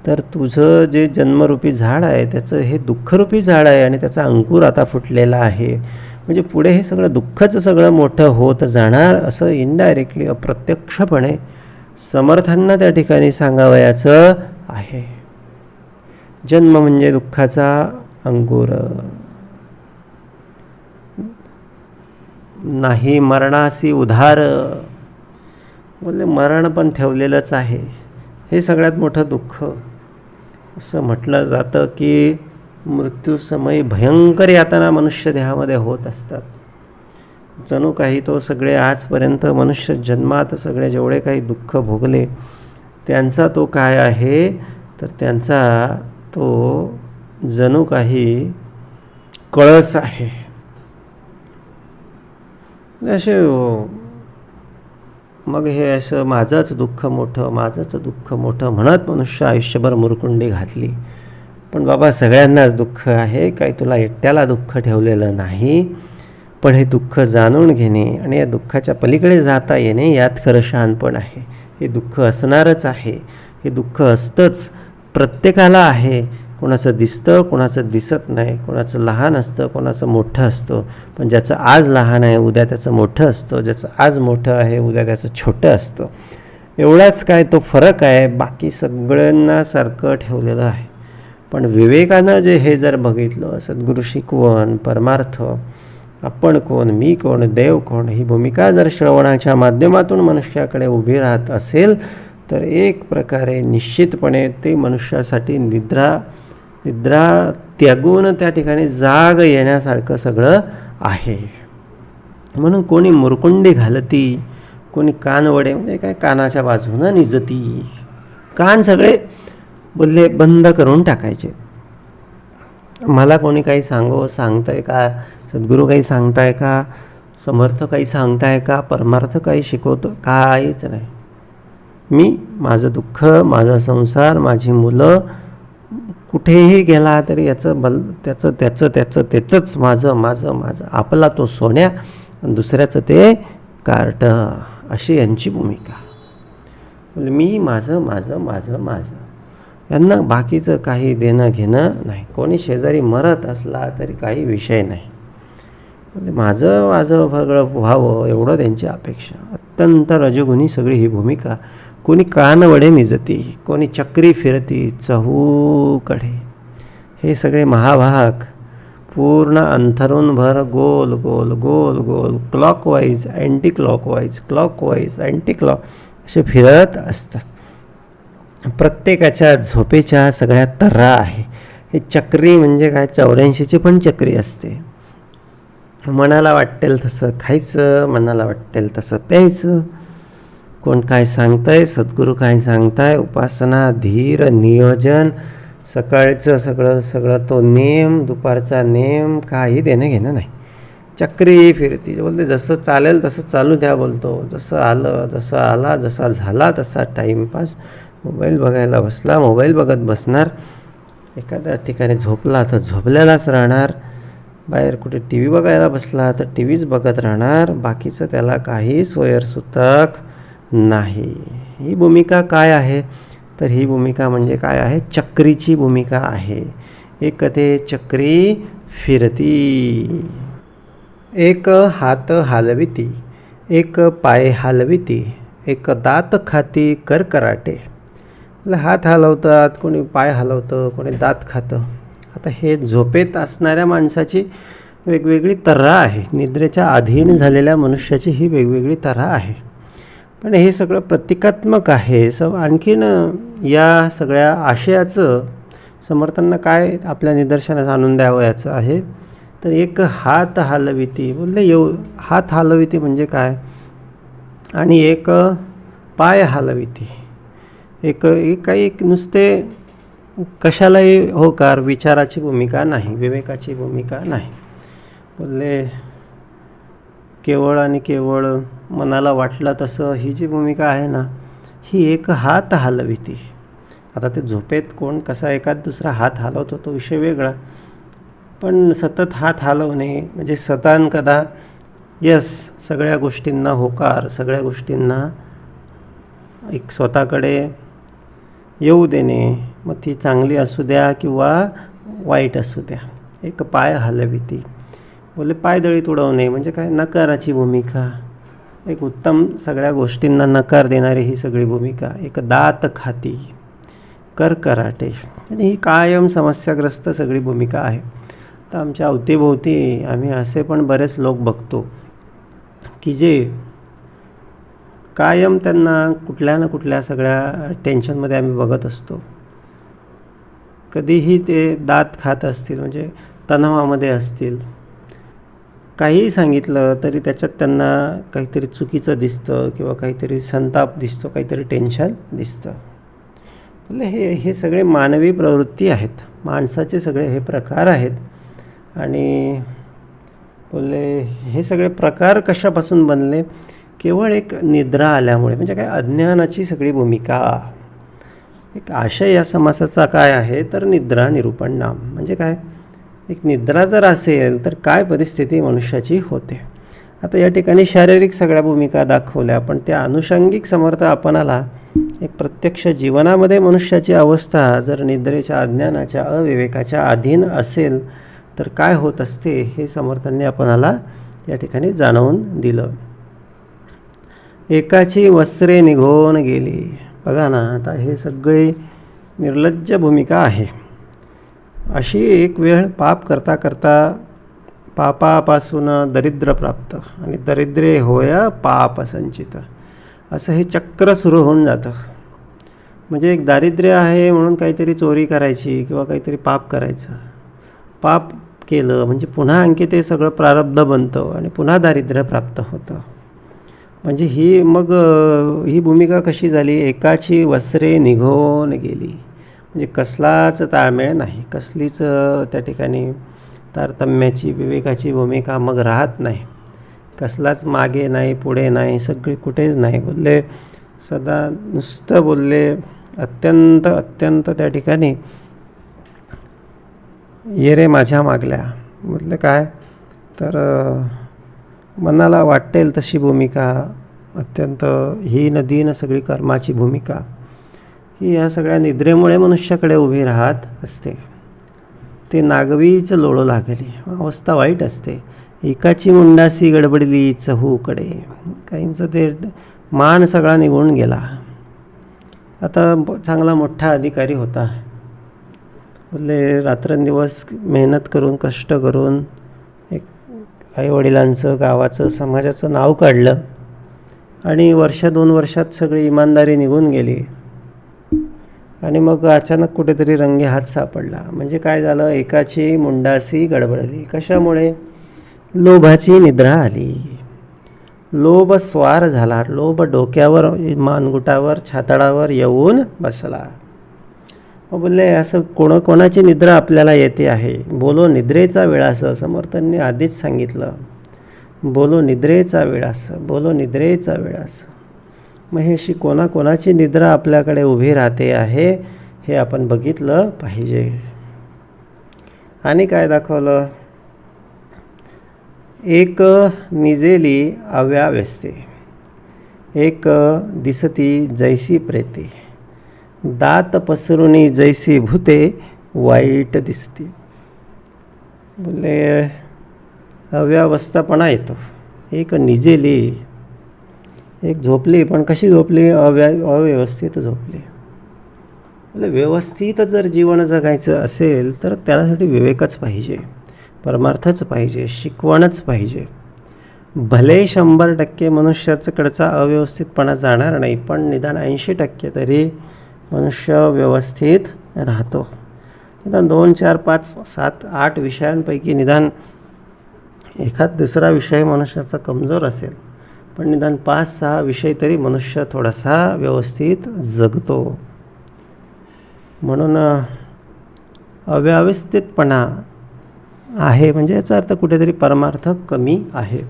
तर तुझं जे जन्मरूपी झाड आहे त्याचं हे दुःखरूपी झाड आहे, आणि त्याचा अंकुर आता फुटलेला आहे. म्हणजे पुढे हे सगळं दुःखच सगळं मोठं होत जाणार, असं इनडायरेक्टली, अप्रत्यक्षपणे समर्थांना त्या ठिकाणी सांगावयाचं आहे. जन्म म्हणजे दुःखाचा अंकुर. नाही मरणासी उधार. बोलले मरण पण ठेवलेलंच आहे. हे सगळ्यात मोठं दुःख. असं म्हटलं जातं की मृत्यूसमयी भयंकर यातना मनुष्य देहामध्ये होत असतात. जणू काही तो सगळे आजपर्यंत मनुष्य जन्मात सगळे जेवढे काही दुःख भोगले त्यांचा तो काय आहे तर त्यांचा तो जणू काही कळस आहे. असे मग हे असं माझंच दुःख मोठं, माझंच दुःख मोठं म्हणत मनुष्य आयुष्यभर मुरकुंडी घातली. पण बाबा सगळ्यांनाच दुःख आहे, काही तुला एकट्याला दुःख ठेवलेलं नाही. पण हे दुःख जाणून घेणे आणि या दुःखाच्या पलीकडे जाता येणे यात खरं शहाणपण आहे. हे दुःख असणारच आहे, हे दुःख असतंच, प्रत्येकाला आहे. कोणाचं दिसतं, कोणाचं दिसत नाही, कोणाचं लहान असतं, कोणाचं मोठं असतं. पण ज्याचं आज लहान आहे उद्या त्याचं मोठं असतं, ज्याचं आज मोठं आहे उद्या त्याचं छोटं असतं. एवढाच काय तो फरक आहे, बाकी सगळ्यांना सारखं ठेवलेलं आहे. पण विवेकानं जे हे जर बघितलं, सद्गुरू शिकवण, परमार्थ, आपण कोण, मी कोण, देव कोण, ही भूमिका जर श्रवणाच्या माध्यमातून मनुष्याकडे उभी राहत असेल तर एक प्रकारे निश्चितपणे ते मनुष्यासाठी निद्रा त्यागून त्या ठिकाणी जाग येण्यासारखं सगळं आहे. म्हणून कोणी मुरकुंडी घालती, कोणी कानवडे म्हणजे काय कानाच्या बाजूनं निजती, कान सगळे बोलले बंद करून टाकायचे. मला कोणी काही सांगताय का, सद्गुरू काही सांगताय का, समर्थ काही सांगताय का, परमार्थ काही शिकवतो, काहीच नाही. मी माझं दुःख, माझा संसार, माझी मुलं कुठेही गेला तरी त्याचंच माझं आपला तो सोन्या, दुसऱ्याचं ते कार्ट, अशी यांची भूमिका. म्हणजे मी माझं यांना बाकीचं काही देणं घेणं नाही. कोणी शेजारी मरत असला तरी काही विषय नाही. म्हणजे माझं सगळं व्हावं एवढं त्यांची अपेक्षा. अत्यंत रजोगुणी सगळी ही भूमिका. कोणी कानवडे निजती, कोणी चक्री फिरती चहूकडे. हे सगळे महाभाग पूर्ण अंथरूणभर गोल गोल गोल गोल clockwise anti clockwise anti clock असे फिरत असतात. प्रत्येकाच्या झोपेच्या सगळ्या तर्रा आहे. हे चक्री म्हणजे काय, 84ची पण चक्री असते. मनाला वाटेल तसं खायचं, मनाला वाटेल तसं प्यायचं. कोण काय सांगताय, सद्गुरू काय सांगताय, उपासना, धीर, नियोजन, सकाळचं सगळं तो नेम, दुपारचा नेम, काही देणं घेणं नाही. चक्री फिरती. बोलते जसं चालेल तसं चालू द्या बोलतो. जसं आला जसा झाला तसा टाईमपास. मोबाईल बघायला बसला, मोबाईल बघत बसणार. एखाद्या ठिकाणी झोपला तर झोपलेलाच राहणार. बाहेर कुठे टी व्ही बघायला बसला तर टी व्हीच बघत राहणार. बाकीचं त्याला काही सोयरसुतक नाही. ही भूमिका काय आहे, तर ही भूमिका म्हणजे काय आहे, चक्रीची भूमिका आहे. एक ते चक्री फिरती. एक हात हालविती, एक पाय हालविती, एक दात खाती करकराटे. हात हलवतात, कोणी पाय हलवतं, कोणी दात खातं. आता हे झोपेत असणाऱ्या माणसाची वेगवेगळी तऱ्हा आहे. निद्रेच्या अधीन झालेल्या मनुष्याची ही वेगवेगळी तऱ्हा आहे. पण हे सगळं प्रतिकात्मक आहे. आणखीन या सगळ्या आशयाचं समर्थांना काय आपल्या निदर्शनास आणून द्यावं याचं आहे. तर एक हात हलविती बोलले, हात हलविती म्हणजे काय, आणि एक पाय हलविती. एक नुसते कशालाही होकार, विचाराची भूमिका नाही, विवेकाची भूमिका नाही. बोलले केवळ आणि केवळ मनाला वाटलं तसं ही जी भूमिका आहे ना, ही एक हात हलविती. आता ते झोपेत कोण कसा एखाद दुसरा हात हलवतो तो विषय वेगळा, पण सतत हात हलवणे म्हणजे सतान कदा सगळ्या गोष्टींना होकार, सगळ्या गोष्टींना एक स्वतःकडे येऊ देणे. मग ती चांगली असू द्या किंवा वाईट असू द्या. एक पाय हलविती बोले पायदळीत उडवणे म्हणजे काय, नकाराची भूमिका. एक उत्तम सगळ्या गोष्टींना नकार देणारी ही सगळी भूमिका. एक दात खाती करकराटे आणि ही कायम समस्याग्रस्त सगळी भूमिका आहे. तर आमच्या अवतीभोवती आम्ही असे पण बरेच लोक बघतो की जे कायम त्यांना कुठल्या ना कुठल्या सगळ्या टेन्शनमध्ये आम्ही बघत असतो. कधीही ते दात खात असतील म्हणजे तणावामध्ये असतील. काहीही सांगितलं तरी त्याच्यात त्यांना काहीतरी चुकीचं दिसतं किंवा काहीतरी संताप दिसतो, काहीतरी टेन्शन दिसतं. म्हणजे हे सगळे मानवी प्रवृत्ती आहेत, माणसाचे सगळे हे प्रकार आहेत. आणि बोलले हे सगळे प्रकार कशापासून बनले, केवळ एक निद्रा आल्यामुळे. म्हणजे काय, अज्ञानाची सगळी भूमिका. एक आशय या समासाचा काय आहे तर निद्रा निरूपण नाम. म्हणजे काय, एक निद्रा जर असेल तर काय परिस्थिती मनुष्याची होते. आता या ठिकाणी शारीरिक सगळ्या भूमिका दाखवल्या, पण त्या अनुषंगिक समर्थ आपणाला एक प्रत्यक्ष जीवनामध्ये मनुष्याची अवस्था जर निद्रेच्या, अज्ञानाच्या, अविवेकाच्या अधीन असेल तर काय होत असते हे समर्थांनी आपणाला या ठिकाणी जाणवून दिलं. एकाची वस्त्रे निघून गेली. बघा ना, आता हे सगळी निर्लज्ज भूमिका आहे. अशी एक वेळ पाप करता करता पापापासून दरिद्र प्राप्त आणि दरिद्रे होय पाप संचित, असं हे चक्र सुरू होऊन जातं. म्हणजे एक दारिद्र्य आहे म्हणून काहीतरी चोरी करायची किंवा काहीतरी पाप करायचं. पाप केलं म्हणजे पुन्हा आणखी ते सगळं प्रारब्ध बनतं आणि पुन्हा दारिद्र्य प्राप्त होतं. म्हणजे ही भूमिका कशी झाली, एकाची वस्त्रे निघून गेली. म्हणजे कसलाच ताळमेळ नाही, कसलीच त्या ठिकाणी तारतम्याची विवेकाची भूमिका मग राहत नाही. कसलाच मागे नाही, पुढे नाही, सगळे कुठेच नाही. बोलले सदा नुसतं बोलले, अत्यंत अत्यंत त्या ठिकाणी ये रे माझ्या मागल्या. म्हटलं काय तर मनाला वाटेल तशी भूमिका, अत्यंत हीन दीन सगळी कर्माची भूमिका ही या सगळ्या निद्रेमुळे मनुष्याकडे उभी राहत असते. ते नागवीच लोळू लागली, अवस्था वाईट असते. एकाची मुंडासी गडबडली चहूकडे. काहींचं ते मान सगळा निघून गेला. आता चांगला मोठा अधिकारी होता. बोलले रात्रंदिवस मेहनत करून कष्ट करून एक आईवडिलांचं, गावाचं, समाजाचं नाव काढलं आणि 1-2 वर्षात सगळी इमानदारी निघून गेली आणि मग अचानक कुठेतरी रंगे हात सापडला. म्हणजे काय झालं, एकाची मुंडासी गडबडली. कशामुळे? लोभाची निद्रा आली. लोभ स्वार झाला. लोभ डोक्यावर, मानगुटावर, छातडावर येऊन बसला. मग बोलले असं कोणाची निद्रा आपल्याला येते आहे. बोलो निद्रेचा वेळास, समर्थांनी आधीच सांगितलं. बोलो निद्रेचा वेळास, बोलो निद्रेचा वेळास. मग हे अशी कोणाची निद्रा आपल्याकडे उभी राहते आहे हे आपण बघितलं पाहिजे. आणि काय दाखवलं, एक निजेली अव्याव्यस्ते, एक दिसती जैसी प्रेते, दात पसरुनी जैसी भूते, वाईट दिसती. बोले अव्यवस्थापणा येतो. एक निजेली, एक झोपली, पण कशी झोपली, अव्यवस्थित झोपली. म्हणजे व्यवस्थित जर जीवन जगायचं असेल तर त्यासाठी विवेकच पाहिजे, परमार्थच पाहिजे, शिकवणच पाहिजे. भले 100% मनुष्याकडचा अव्यवस्थितपणा जाणार नाही, पण निदान 80% तरी मनुष्य व्यवस्थित राहतो. निदान 2, 4, 5, 7, 8 विषयांपैकी निदान एखाद दुसरा विषय मनुष्याचा कमजोर असेल, पण निदान 5-6 विषय तरी मनुष्य थोडासा व्यवस्थित जगतो. म्हणून अव्यवस्थितपणा आहे म्हणजे याचा अर्थ कुठेतरी परमार्थ कमी आहे.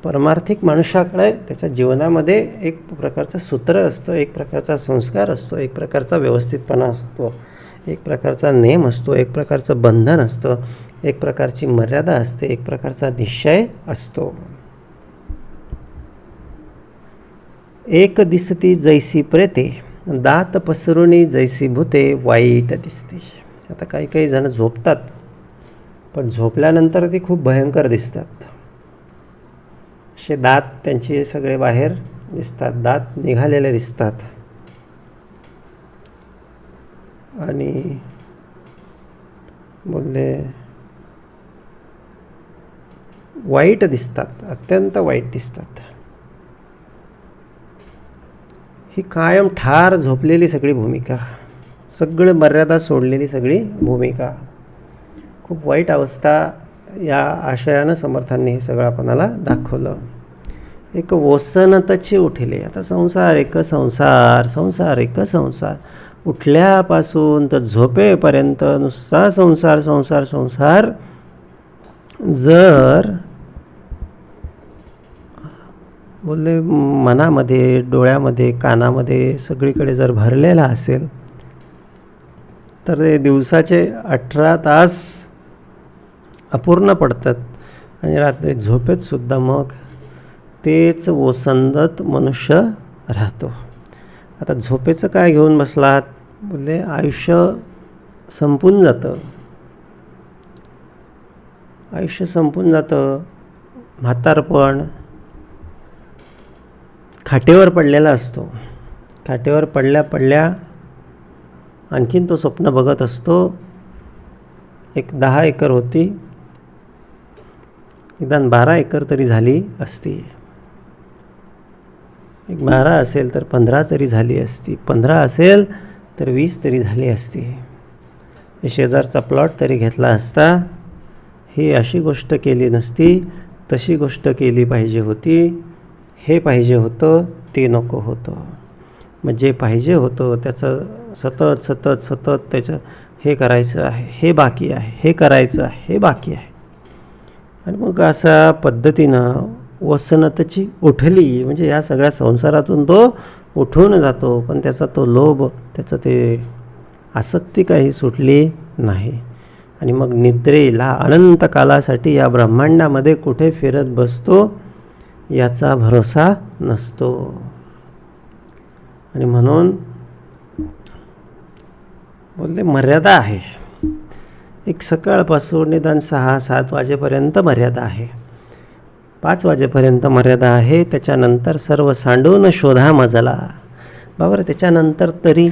परमार्थिक मनुष्याकडे त्याच्या जीवनामध्ये एक प्रकारचं सूत्र असतं, एक प्रकारचा संस्कार असतो, एक प्रकारचा व्यवस्थितपणा असतो, एक प्रकारचा नेम असतो, एक प्रकारचं बंधन असतं, एक प्रकारची मर्यादा असते, एक प्रकारचा निश्चय असतो. एक दिसती जैसी प्रेते, दात पसरुनी जैसी भूते, वाईट दिसते. आता काही जण झोपतात, पण झोपल्यानंतर ती खूप भयंकर दिसतात. असे दात त्यांचे सगळे बाहेर दिसतात, दात निघालेले दिसतात आणि बोलले वाईट दिसतात, अत्यंत वाईट दिसतात. ही कायम ठार झोपलेली सगळी भूमिका, सगळं मर्यादा सोडलेली सगळी भूमिका, खूप वाईट अवस्था या आशयानं समर्थांनी हे सगळं आपणाला दाखवलं. एक ओसनतची उठले. आता संसार एक संसार, संसार एक संसार, उठल्यापासून तर झोपेपर्यंत नुसता संसार संसार संसार जर बोलले मनामध्ये, डोळ्यामध्ये, कानामध्ये सगळीकडे जर भरलेला असेल तर ते दिवसाचे 18 तास अपूर्ण पडतात आणि रात्री झोपेतसुद्धा मग तेच ओसंदत मनुष्य राहतो. आता झोपेचं काय घेऊन बसलात, बोलले आयुष्य संपून जातं, आयुष्य संपून जातं. म्हातारपण खाटेवर पडलेला असतो, खाटेवर पडल्या आणखीन तो स्वप्न बघत असतो. एक 10 एकर होती, निदान 12 एकर तरी झाली असती. एक 12 असेल तर 15 तरी झाली असती, 15 असेल तर 20 तरी झाली असती, शेजारचा प्लॉट तरी घेतला असता. ही अशी गोष्ट केली नसती, तशी गोष्ट केली पाहिजे होती. हे पाहिजे होतं, ते नको होतं. मग जे पाहिजे होतं त्याचं सतत सतत सतत त्याचं हे करायचं आहे, हे बाकी आहे, हे करायचं आहे, हे बाकी आहे. आणि मग अशा पद्धतीनं वसनतची उठली म्हणजे या सगळ्या संसारातून तो उठून जातो, पण त्याचा तो लोभ, त्याचं ते आसक्ती काही सुटली नाही. आणि मग निद्रेला अनंत कालासाठी या ब्रह्मांडामध्ये कुठे फिरत बसतो याचा भरोसा नसतो. आणि म्हणून बोलले मर्यादा आहे. एक सकाळपासून निदान 6-7 वाजेपर्यंत मर्यादा आहे, 5 वाजेपर्यंत मर्यादा आहे. त्याच्यानंतर सर्व सांडून शोधा मजला. बाबा त्याच्यानंतर तरी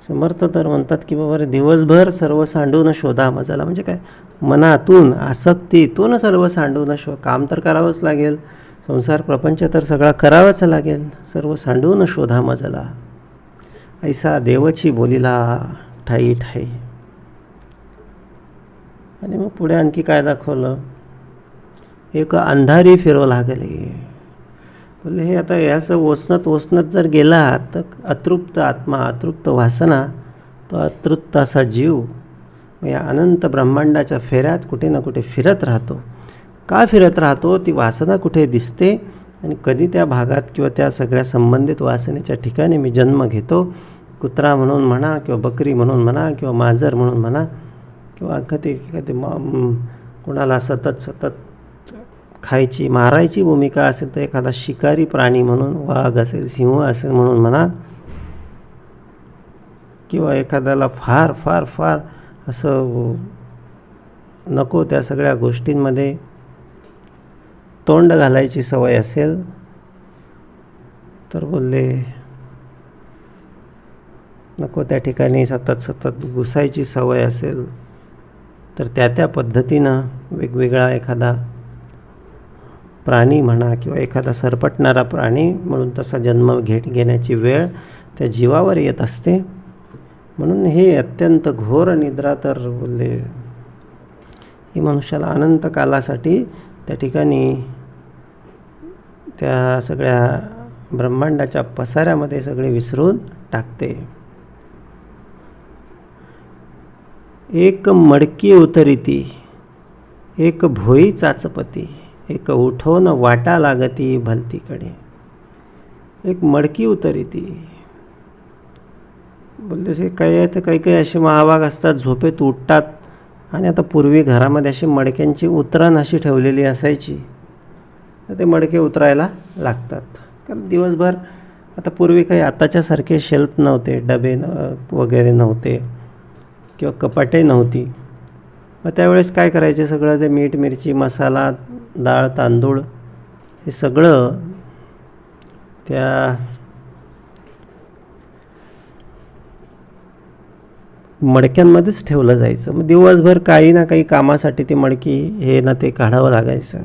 समर्थ तर म्हणतात की बाबा दिवसभर सर्व सांडून शोधा मजला. म्हणजे काय, मनातून आसक्तीतून सर्व सांडून काम तर करावंच लागेल, संसार प्रपंच तर सगळा करावाच लागेल, सर्व सांडून शोधा मजला. ऐसा देवची बोलिला ठाई ठाई. आणि मग पुढे आणखी काय दाखवलं, एक अंधारी फिरव लागली. बोले हे आता याचं ओसनत जर गेला तर अतृप्त आत्मा, अतृप्त वासना, तो अतृप्त असा जीव या अनंत ब्रह्मांडाच्या फेऱ्यात कुठे ना कुठे फिरत राहतो. का फिरत राहतो, ती वासना कुठे दिसते आणि कधी त्या भागात किंवा त्या सगळ्या संबंधित वासनेच्या ठिकाणी मी जन्म घेतो. कुत्रा म्हणून म्हणा किंवा बकरी म्हणून म्हणा किंवा मांजर म्हणून म्हणा किंवा कधी कोणाला सतत खायची मारायची भूमिका असेल तर एखादा शिकारी प्राणी म्हणून, वाघ असेल, सिंह असेल म्हणून म्हणा, किंवा एखाद्याला फार फार फार असं नको त्या सगळ्या गोष्टींमध्ये तोंड घालायची सवय असेल तर बोलले नको त्या ठिकाणी सतत घुसायची सवय असेल तर त्या पद्धतीनं वेगवेगळा एखादा प्राणी म्हणा किंवा एखादा सरपटणारा प्राणी म्हणून तसा जन्म घेण्याची वेळ त्या जीवावर येत असते. म्हणून हे अत्यंत घोर निद्रा तर बोलले ही मनुष्याला अनंत कालासाठी त्या ठिकाणी त्या सगळ्या ब्रह्मांडाच्या पसाऱ्यामध्ये सगळे विसरून टाकते. एक मडकी उतरिती, एक भोई चाचपती, एक उठोन वाटा लागती भलतीकडे. एक मडकी उतरिती बोलले काही असे महाभाग असतात, झोपेत उठतात आणि आता पूर्वी घरामध्ये अशी मडक्यांची उतरण अशी ठेवलेली असायची, तर ते मडके उतरायला लागतात. कारण दिवसभर आता पूर्वी काही आताच्यासारखे शेल्फ नव्हते, डबे वगैरे नव्हते किंवा कपाटे नव्हती. मग त्यावेळेस काय करायचे, सगळं ते मीठ मिरची मसाला डाळ तांदूळ हे सगळं त्या मडक्यांमध्येच ठेवलं जायचं. मग दिवसभर काही ना काही कामासाठी ती मडकी हे ना ते काढावं लागायचं.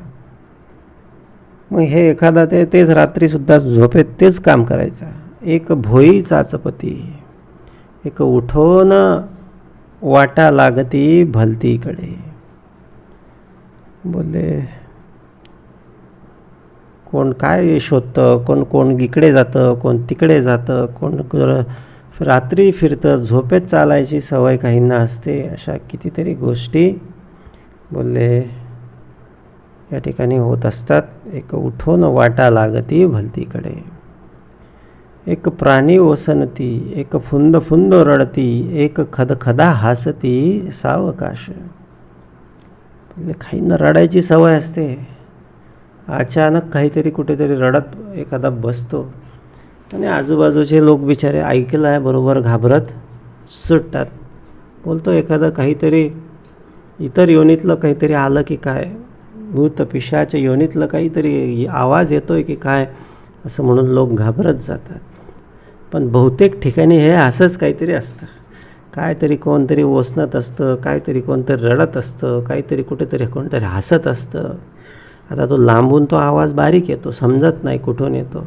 मग हे एखादा तेच रात्रीसुद्धा झोपेत तेच काम करायचं. एक भोई चाचपती, एक उठोन वाटा लागती भलतीकडे. बोलले कोण काय शोधतं, कोण इकडे जातं, कोण तिकडे जातं, कोण रात्री फिरतं, झोपेत चालायची सवय काहींना असते. अशा कितीतरी गोष्टी बोलले या ठिकाणी होत असतात. एक उठोन वाटा लागती भलतीकडे, एक प्राणी ओसनती, एक फुंद फुंद रडती, एक खदखदा हासती सावकाश. म्हणजे काहींना रडायची सवय असते, अचानक काहीतरी कुठेतरी रडत एखादा बसतो आणि आजूबाजूचे लोक बिचारे ऐकलं आहे बरोबर घाबरत सुटतात. बोलतो एखादं काहीतरी इतर योनीतलं काहीतरी आलं की काय, भूत पिशाच्या योनीतलं काहीतरी आवाज येतोय की काय, असं म्हणून लोक घाबरत जातात. पण बहुतेक ठिकाणी हे असंच काहीतरी असतं, काहीतरी कोणतरी ओसनत असतं, काहीतरी कोणतरी रडत असतं, काहीतरी कुठेतरी कोणतरी हसत असतं. आता तो लांबून तो आवाज बारीक येतो, समजत नाही कुठून येतो,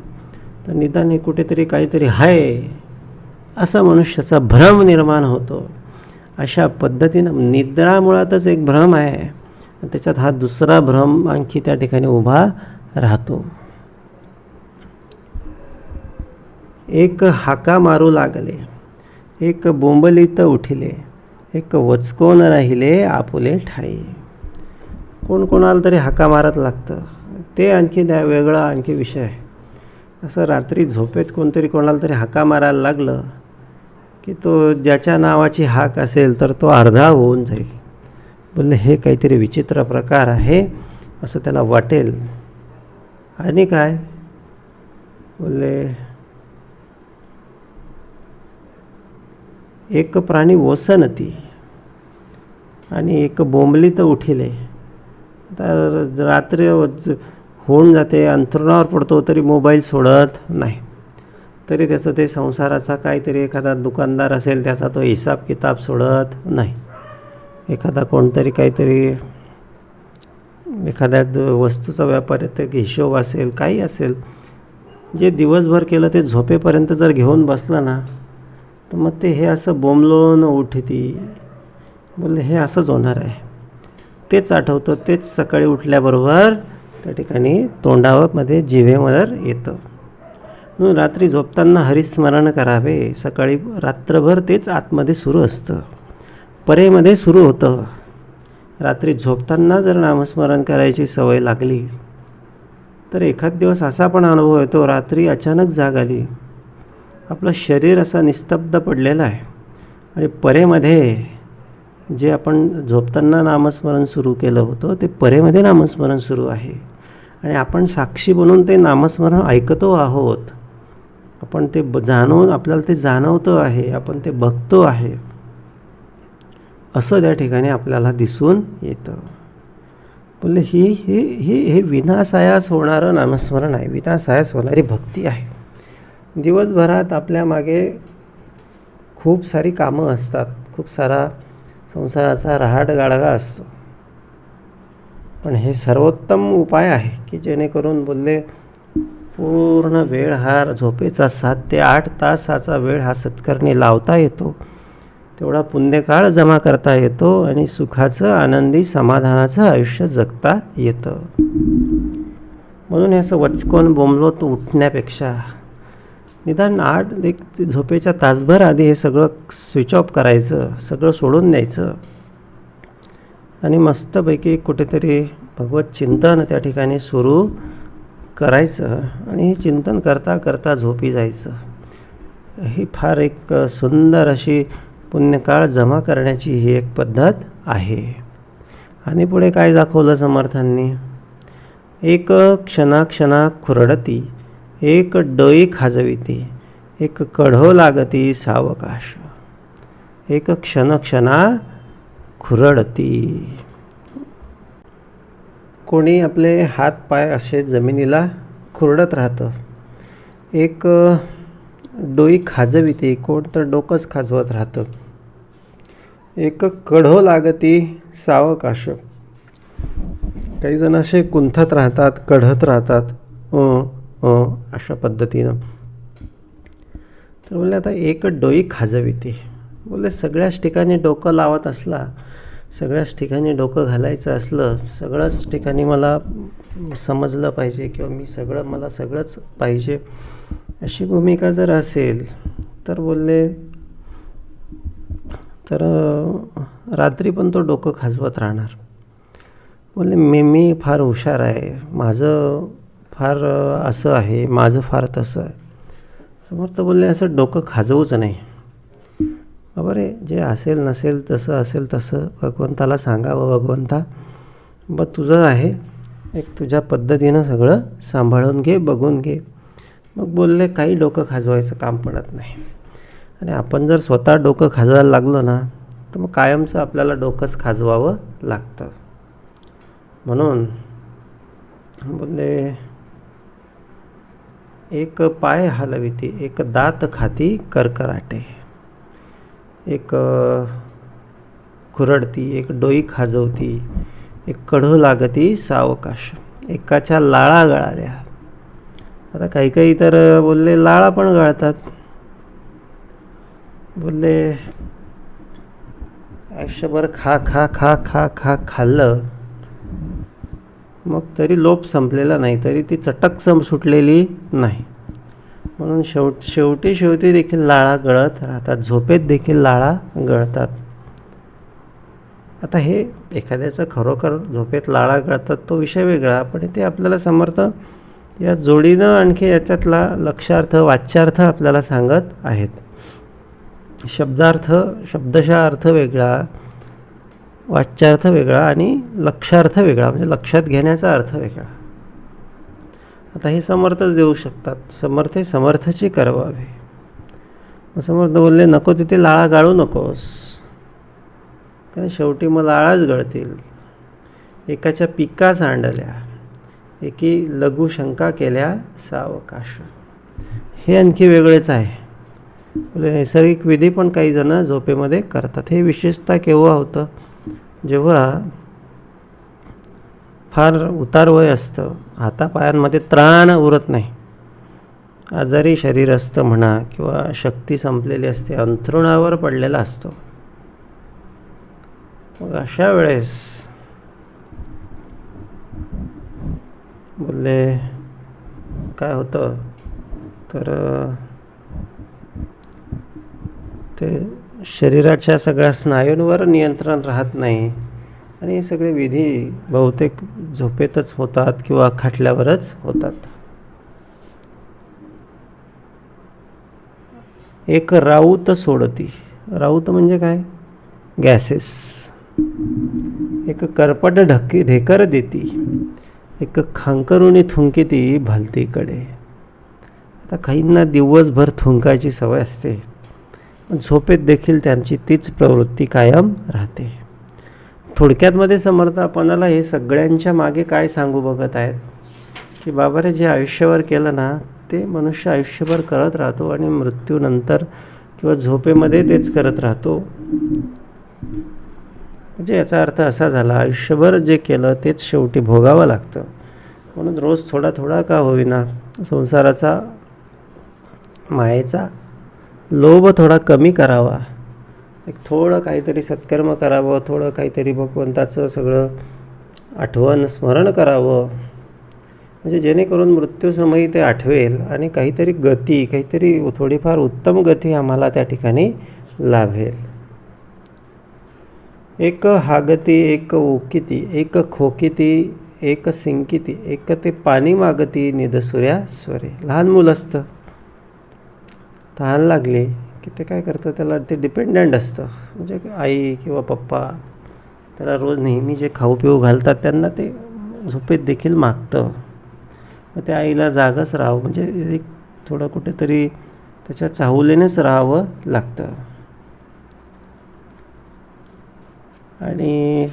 तर निदान हे कुठेतरी काहीतरी आहे असा मनुष्याचा भ्रम निर्माण होतो. अशा पद्धतीनं निद्रा मुळातच एक भ्रम आहे, त्याच्यात हा दुसरा भ्रम आणखी त्या ठिकाणी उभा राहतो. एक हाका मारू लागले, एक बोंबलीत उठिले, एक वचकोन राहिले आपुले ठाई. कोण कोणाला तरी हाका मारत लागतं, ते आणखी वेगळा आणखी विषय आहे. असं रात्री झोपेत कोणतरी कोणाला तरी हाका मारायला लागलं की तो ज्याच्या नावाची हाक असेल तर तो अर्धा होऊन जाईल. बोलले हे काहीतरी विचित्र प्रकार आहे असं त्याला वाटेल. आणि काय बोलले, एक प्राणी ओसनती आणि एक बोंबलीत उठिले. तर रात्री होऊन जाते, अंथरुणावर पडतो तरी मोबाईल सोडत नाही. तरी त्याचं ते संसाराचा काहीतरी एखादा दुकानदार असेल त्याचा तो हिसाब किताब सोडत नाही. एखादा कोणतरी काहीतरी एखाद्या वस्तूचा व्यापार येते, हिशोब असेल, काही असेल, जे दिवसभर केलं ते झोपेपर्यंत जर घेऊन बसलं ना तर मग ते हे असं बोंबलून उठती. बोलले हे असंच होणार आहे. तेच आठवतं, तेच सकाळी उठल्याबरोबर त्या ठिकाणी तोंडामध्ये जिभेमध्ये येतं. म्हणून रात्री झोपताना हरिस्मरण करावे. सकाळी रात्रभर तेच आतमध्ये सुरू असतं, परेमध्ये सुरू होतं. रात्री झोपताना जर नामस्मरण करायची सवय लागली तर एखाद दिवस असा पण अनुभव येतो, रात्री अचानक जाग आली, आपलं शरीर असं निस्तब्ध पडलेलं आहे आणि परेमध्ये जे आपण झोपताना नामस्मरण सुरू केलं होतं ते परेमध्ये नामस्मरण सुरू आहे आणि आपण साक्षी बनून ते नामस्मरण ऐकतो आहोत. आपण ते जाणून आपल्याला ते जाणवतं आहे, आपण ते बघतो आहे, असं त्या ठिकाणी आपल्याला दिसून येतं. बोलले हे विनासायास होणारं नामस्मरण आहे, विनासायास होणारी भक्ती आहे. दिवसभरात आपल्या मागे खूप सारी कामं असतात, खूप सारा संसाराचा रहाटगाडगा असतो, पण हे सर्वोत्तम उपाय आहे की जेणेकरून बोलले पूर्ण वेळ हा झोपेचा 7 ते 8 तासाचा वेळ हा सत्कर्मी लावता येतो, तेवढा पुण्यकाळ जमा करता येतो आणि सुखाचं आनंदी समाधानाचं आयुष्य जगता येतं. म्हणून हे असं वचकोन बोंबलत उठण्यापेक्षा निदान 8 झोपेच्या तासभर आधी हे सगळं स्विच ऑफ करायचं, सगळं सोडून द्यायचं आणि मस्तपैकी कुठेतरी भगवत चिंतन त्या ठिकाणी सुरू करायचं आणि हे चिंतन करता करता झोपी जायचं. ही फार एक सुंदर अशी पुण्यकाळ जमा करण्याची ही एक पद्धत आहे. आणि पुढे काय दाखवलं समर्थांनी, एक क्षणा खुरडती, एक डोई खाजविती, एक कढो लागती सावकाश, एक क्षणा खुरडती. कोणी आपले हात पाय असे जमिनीला खुरडत राहतं, एक डोई खाजविते, कोण तर डोकंच खाजवत राहतं, एक कढो लागती सावकाश, काही जण असे कुंथत राहतात, कढत राहतात अशा पद्धतीनं. तर बोलले आता एक डोई खाजविते. बोलले सगळ्याच ठिकाणी डोकं लावत असला, सगळ्याच ठिकाणी डोकं घालायचं असलं, सगळ्याच ठिकाणी मला समजलं पाहिजे किंवा मला सगळंच पाहिजे अशी भूमिका जर असेल तर बोलले तर रात्री पण तो डोकं खाजवत राहणार. बोलले मी फार हुशार आहे, माझं फार असं आहे, माझं फार तसं आहे. समर्थ बोलले असं डोकं खाजवूच नाही. बरे जे असेल नसेल जसं असेल तसं भगवंताला सांगावं, भगवंता तुझं आहे, एक तुझ्या पद्धतीनं सगळं सांभाळून घे, बघून घे. मग बोलले काही डोकं खाजवायचं काम पडत नाही. आणि आपण जर स्वतः डोकं खाजवायला लागलो ना तर मग कायमचं आपल्याला डोकंच खाजवावं लागतं. म्हणून बोलले एक पाय हलविते, एक दात खाती करकराटे, एक खुरडती, एक डोई खाजवती, एक कढो लागती सावकाश, एकाच्या लाळा गळाल्या. आता काही काही तर बोलले लाळा पण गळतात. बोलले आयुष्यभर खा खा खा खा खा खाल्लं, मग तरी लोभ संपलेला नाही, तरी ती चटक सुटलेली नाही. म्हणून शेवटी देखील लाळा गळत राहतात, झोपेत देखील लाळा गळतात. आता हे एखाद्याचं खरोखर झोपेत लाळा गळतात तो विषय वेगळा, पण ते आपल्याला समर्थ या जोडीनं आणखी याच्यातला लक्षार्थ वाच्यार्थ आपल्याला सांगत आहेत. शब्दशः अर्थ वेगळा, वाच्यार्थ वेगळा आणि लक्षार्थ वेगळा, म्हणजे लक्षात घेण्याचा अर्थ वेगळा. आता हे समर्थच देऊ शकतात. समर्थ हे समर्थाची करावे. समर्थ बोलले नको तिथे लाळा गाळू नकोस, कारण शेवटी मग लाळाच गळतील. एकाच्या पिका सांडल्या, एकी लघु शंका केल्या सावकाश. हे आणखी वेगळेच आहे. बोले नैसर्गिक विधी पण काही जण झोपेमध्ये करतात. हे विशेषतः केव्हा होतं, जेव्हा फार उतार वय असतं, हातापायांमध्ये त्राण उरत नाही, आजारी शरीर असतं म्हणा, किंवा शक्ती संपलेली असते, अंथरुणावर पडलेला असतो. मग अशा वेळेस बोलले काय होतं तर ते शरीराच्या सगळ्या स्नायूंवर नियंत्रण राहत नाही आणि हे सगळे विधी बहुतेक झोपेतच होतात किंवा खाटल्यावरच होतात. एक राऊत सोडती. राऊत म्हणजे काय? गॅसेस. एक करपट ढेकर देती, एक खांकरुणी थुंकिती भलतीकडे. आता काहींना दिवसभर थुंकायची सवय असते, पण झोपेत देखील त्यांची तीच प्रवृत्ती कायम राहते. थोडक्यातमध्ये समर्थ आपणाला हे सगळ्यांच्या मागे काय सांगू बघत आहेत, की बाबा रे, जे आयुष्यभर केलं ना ते मनुष्य आयुष्यभर करत राहतो आणि मृत्यूनंतर किंवा झोपेमध्ये तेच करत राहतो. म्हणजे याचा अर्थ असा झाला, आयुष्यभर जे केलं तेच शेवटी भोगावं लागतं. म्हणून रोज थोडा थोडा का होईना संसाराचा, मायेचा लोभ थोडा कमी करावा. एक थोडं काहीतरी सत्कर्म करावं, थोडं काहीतरी भगवंताचं सगळं आठवण स्मरण करावं, म्हणजे जेणेकरून मृत्यूसमयी ते आठवेल आणि काहीतरी गती, काहीतरी थोडीफार उत्तम गती आम्हाला त्या ठिकाणी लाभेल. एक हागती, एक ओकिती, एक खोकिती, एक सिंकिती, एक ते पाणी मागती निदसुऱ्या स्वरे. लहान मुलं असतं, तहान लागली की ते काय करतं, त्याला ते डिपेंडंट असतं, म्हणजे आई किंवा पप्पा त्याला रोज नेहमी जे खाऊ पिऊ घालतात त्यांना ते झोपेत देखील मागतं. मग त्या आईला जागच राहावं, म्हणजे एक थोडं कुठेतरी त्याच्या चाहुलेनेच राहावं लागतं. आणि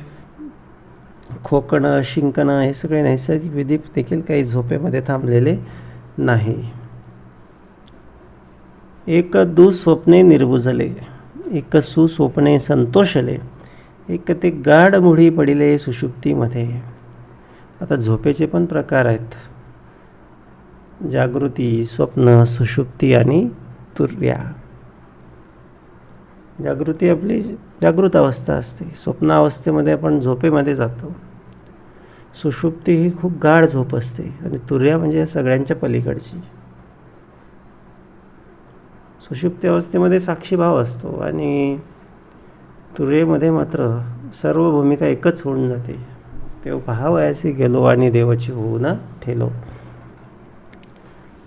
खोकणं, शिंकणं हे सगळे नैसर्गिक विधी देखील काही झोपेमध्ये थांबलेले नाही. एक दुःस्वप्ने निर्बुजले, एक सुस्वप्ने संतोषले, एक ते गाढ मुढी पडिले सुषुप्तीमध्ये. आता झोपेचे पण प्रकार आहेत, जागृती, स्वप्न, सुषुप्ती आणि तुर्या. जागृती आपली जागृत अवस्था असते, स्वप्नावस्थेमध्ये आपण झोपेमध्ये जातो. सुषुप्ती ही खूप गाढ झोप असते आणि तुर्या म्हणजे सगळ्यांच्या पलीकडची. सुषुप्ती अवस्थेमध्ये साक्षीभाव असतो आणि तुर्येमध्ये मात्र सर्व भूमिका एकच होऊन जाते. तेव्हा पहावयासी गेलो आणि देवाची होऊन ठेलो.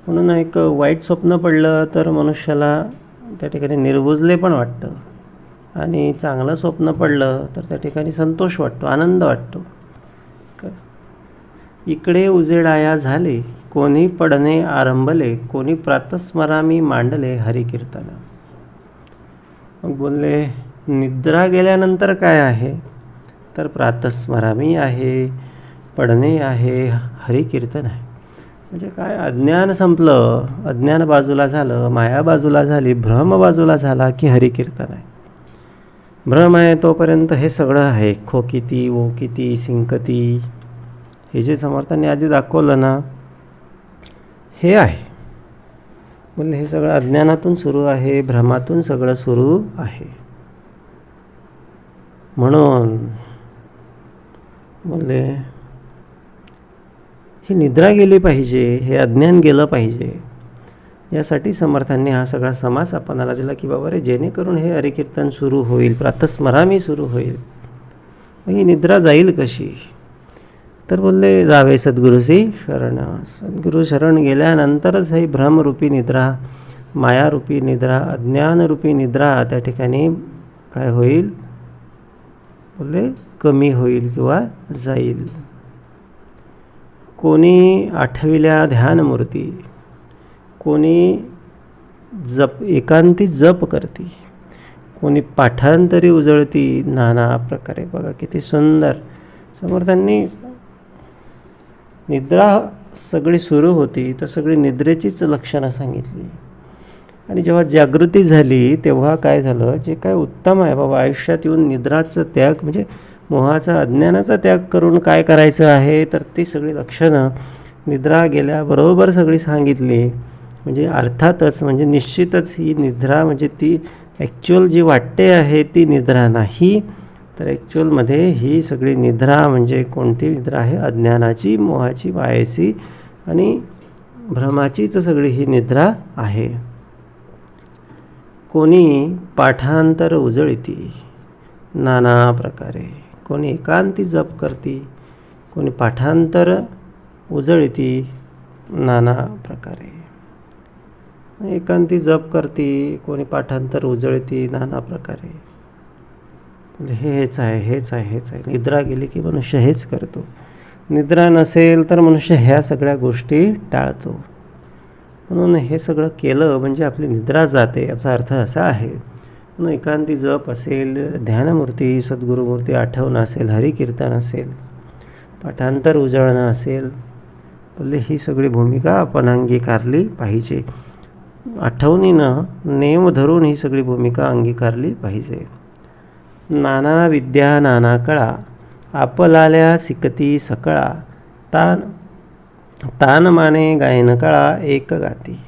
म्हणून एक वाईट स्वप्न पडलं तर मनुष्याला त्या ठिकाणी निर्बुजले पण वाटतं, आणि चांगलं स्वप्न पडलं तर त्या ठिकाणी संतोष वाटतो, आनंद वाटतो. इकडे उजेडाया झाले, कोणी पडणे आरंभले, कोणी प्रातस्मरामी मांडले हरिकीर्तन. मग बोलले निद्रा गेल्यानंतर काय आहे, तर प्रातस्मरामी आहे, पडणे आहे, हरिकीर्तन आहे. म्हणजे काय, अज्ञान संपलं, अज्ञान बाजूला झालं, माया बाजूला झाली, भ्रम बाजूला झाला की हरिकीर्तन आहे. भ्रम आहे तोपर्यंत हे सगळं आहे, खोकिती, ओकिती, सिंकती, हे जे समर्थांनी आधी दाखवलं ना, हे आहे. बोलले हे सगळं अज्ञानातून सुरू आहे, भ्रमातून सगळं सुरू आहे. म्हणून बोलले ही निद्रा गेली पाहिजे, हे अज्ञान गेलं पाहिजे. यासाठी समर्थांनी हा सगळा समास आपणाला दिला की बाबा रे, जेणेकरून हे हरिकीर्तन सुरू होईल, प्रातस्मरामी सुरू होईल. मग ही निद्रा जाईल कशी? तर बोलले जावे सद्गुरूशी शरण. सद्गुरू शरण गेल्यानंतरच ही भ्रमरूपी निद्रा, मायारूपी निद्रा, अज्ञानरूपी निद्रा त्या ठिकाणी काय होईल? बोलले कमी होईल किंवा जाईल. कोणी आठविल्या ध्यानमूर्ती, कोणी एकांती जप करती, कोणी पाठांतरी उजळती नाना प्रकारे. बघा किती सुंदर समर्थांनी निद्रा सगळी सुरू होती तर सगळी निद्रेचीच लक्षणं सांगितली. आणि जेव्हा जागृती झाली तेव्हा काय झालं? जे काय उत्तम आहे बाबा आयुष्यात येऊन निद्राचं त्याग, म्हणजे मोहाचा अज्ञानाचा त्याग करून काय करायचं आहे, तर ती सगळी लक्षणं निद्रा गेल्याबरोबर सगळी सांगितली. म्हणजे अर्थातच, म्हणजे निश्चितच ही निद्रा म्हणजे ती ॲक्च्युअल जी वाटते आहे ती निद्रा नाही, तर ॲक्च्युअलमध्ये ही सगळी निद्रा म्हणजे कोणती निद्रा आहे? अज्ञानाची, मोहाची, मायेची आणि भ्रमाचीच सगळी ही निद्रा आहे. कोणी पाठांतर उजळती नाना प्रकारे, कोणी एकांती जप करती, कोणी पाठांतर उजळती नाना प्रकारे. एकांती जप करती, कोणी पाठांतर उजळती नाना प्रकारे. म्हणजे हेच आहे, हेच आहे, हेच आहे. निद्रा गेली की मनुष्य हेच करतो. निद्रा नसेल तर मनुष्य ह्या सगळ्या गोष्टी टाळतो. म्हणून हे सगळं केलं म्हणजे आपली निद्रा जाते, याचा अर्थ असा आहे. म्हणून एकांती जप असेल, ध्यानमूर्ती, सद्गुरुमूर्ती आठवणं असेल, हरिकीर्तन असेल, पाठांतर उजळणं असेल, बोलले ही सगळी भूमिका आपण अंगीकारली पाहिजे. आठवणीनं नेम धरून ही सगळी भूमिका अंगीकारली पाहिजे. नाना विद्या नाना कळा, आपलाल्या सिकती सकळा, तान माने गायन कळा एक गाती.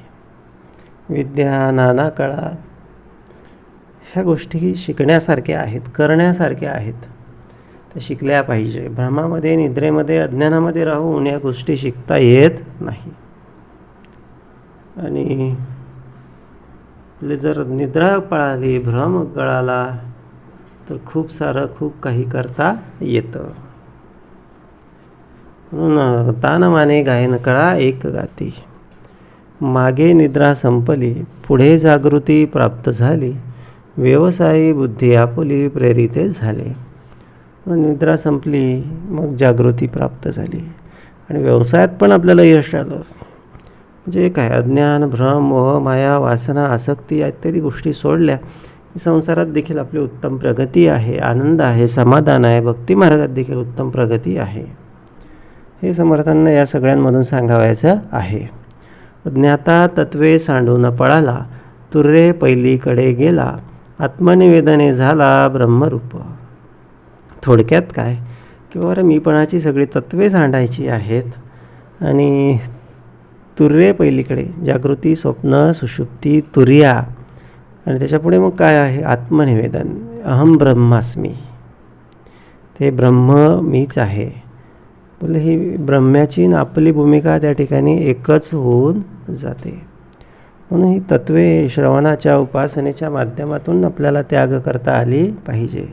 विद्या नाना कळा ह्या गोष्टी शिकण्यासारख्या आहेत, करण्यासारख्या आहेत, त्या शिकल्या पाहिजे. भ्रमामध्ये, निद्रेमध्ये, अज्ञानामध्ये राहून या गोष्टी शिकता येत नाही. आणि जर निद्रा पळाली, भ्रम गळाला तर खूप काही करता येतं. म्हणून तान माने गायन कळा एक गाती. मागे निद्रा संपली, पुढे जागृती प्राप्त झाली, व्यवसायी बुद्धी आपुली प्रेरिते झाले. निद्रा संपली, मग जागृती प्राप्त झाली आणि व्यवसायात पण आपल्याला यश आलं. म्हणजे काय? अज्ञान, भ्रम, मोह, माया, वासना, आसक्ती इत्यादी गोष्टी सोडल्या की संसारात देखील आपली उत्तम प्रगती आहे, आनंद आहे, समाधान आहे, भक्ती मार्गात देखील उत्तम प्रगती आहे. हे समर्थांना या सगळ्यांमधून सांगावायचं आहे. ज्ञाता तत्वे सांडून पळाला, तुर्रे पहिलीकडे गेला, आत्मनिवेदने झाला ब्रह्मरूप. थोडक्यात काय की बरं मीपणाची सगळी तत्वे सांडायची आहेत आणि तुर्ये पहिलीकडे, जागृती, स्वप्न, सुषुप्ती, तुर्या आणि त्याच्यापुढे मग काय आहे? आत्मनिवेदन. अहम ब्रह्मास्मी, ते ब्रह्म मीच आहे. बोले ही ब्रह्म्याची आपली भूमिका त्या ठिकाणी एकच होऊन जाते. म्हणून ही तत्वे श्रवणाच्या, उपासनेच्या माध्यमातून आपल्याला त्याग करता आली पाहिजे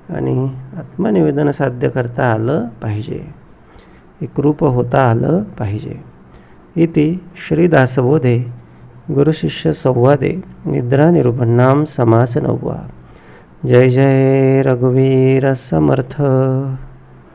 आणि आत्मनिवेदन साध्य करता आलं पाहिजे, एकरूप होता आलं पाहिजे. इति श्रीदासबोधे गुरुशिष्य संवादे निद्रा निरूपणाम समास 9. जय जय रघुवीर समर्थ.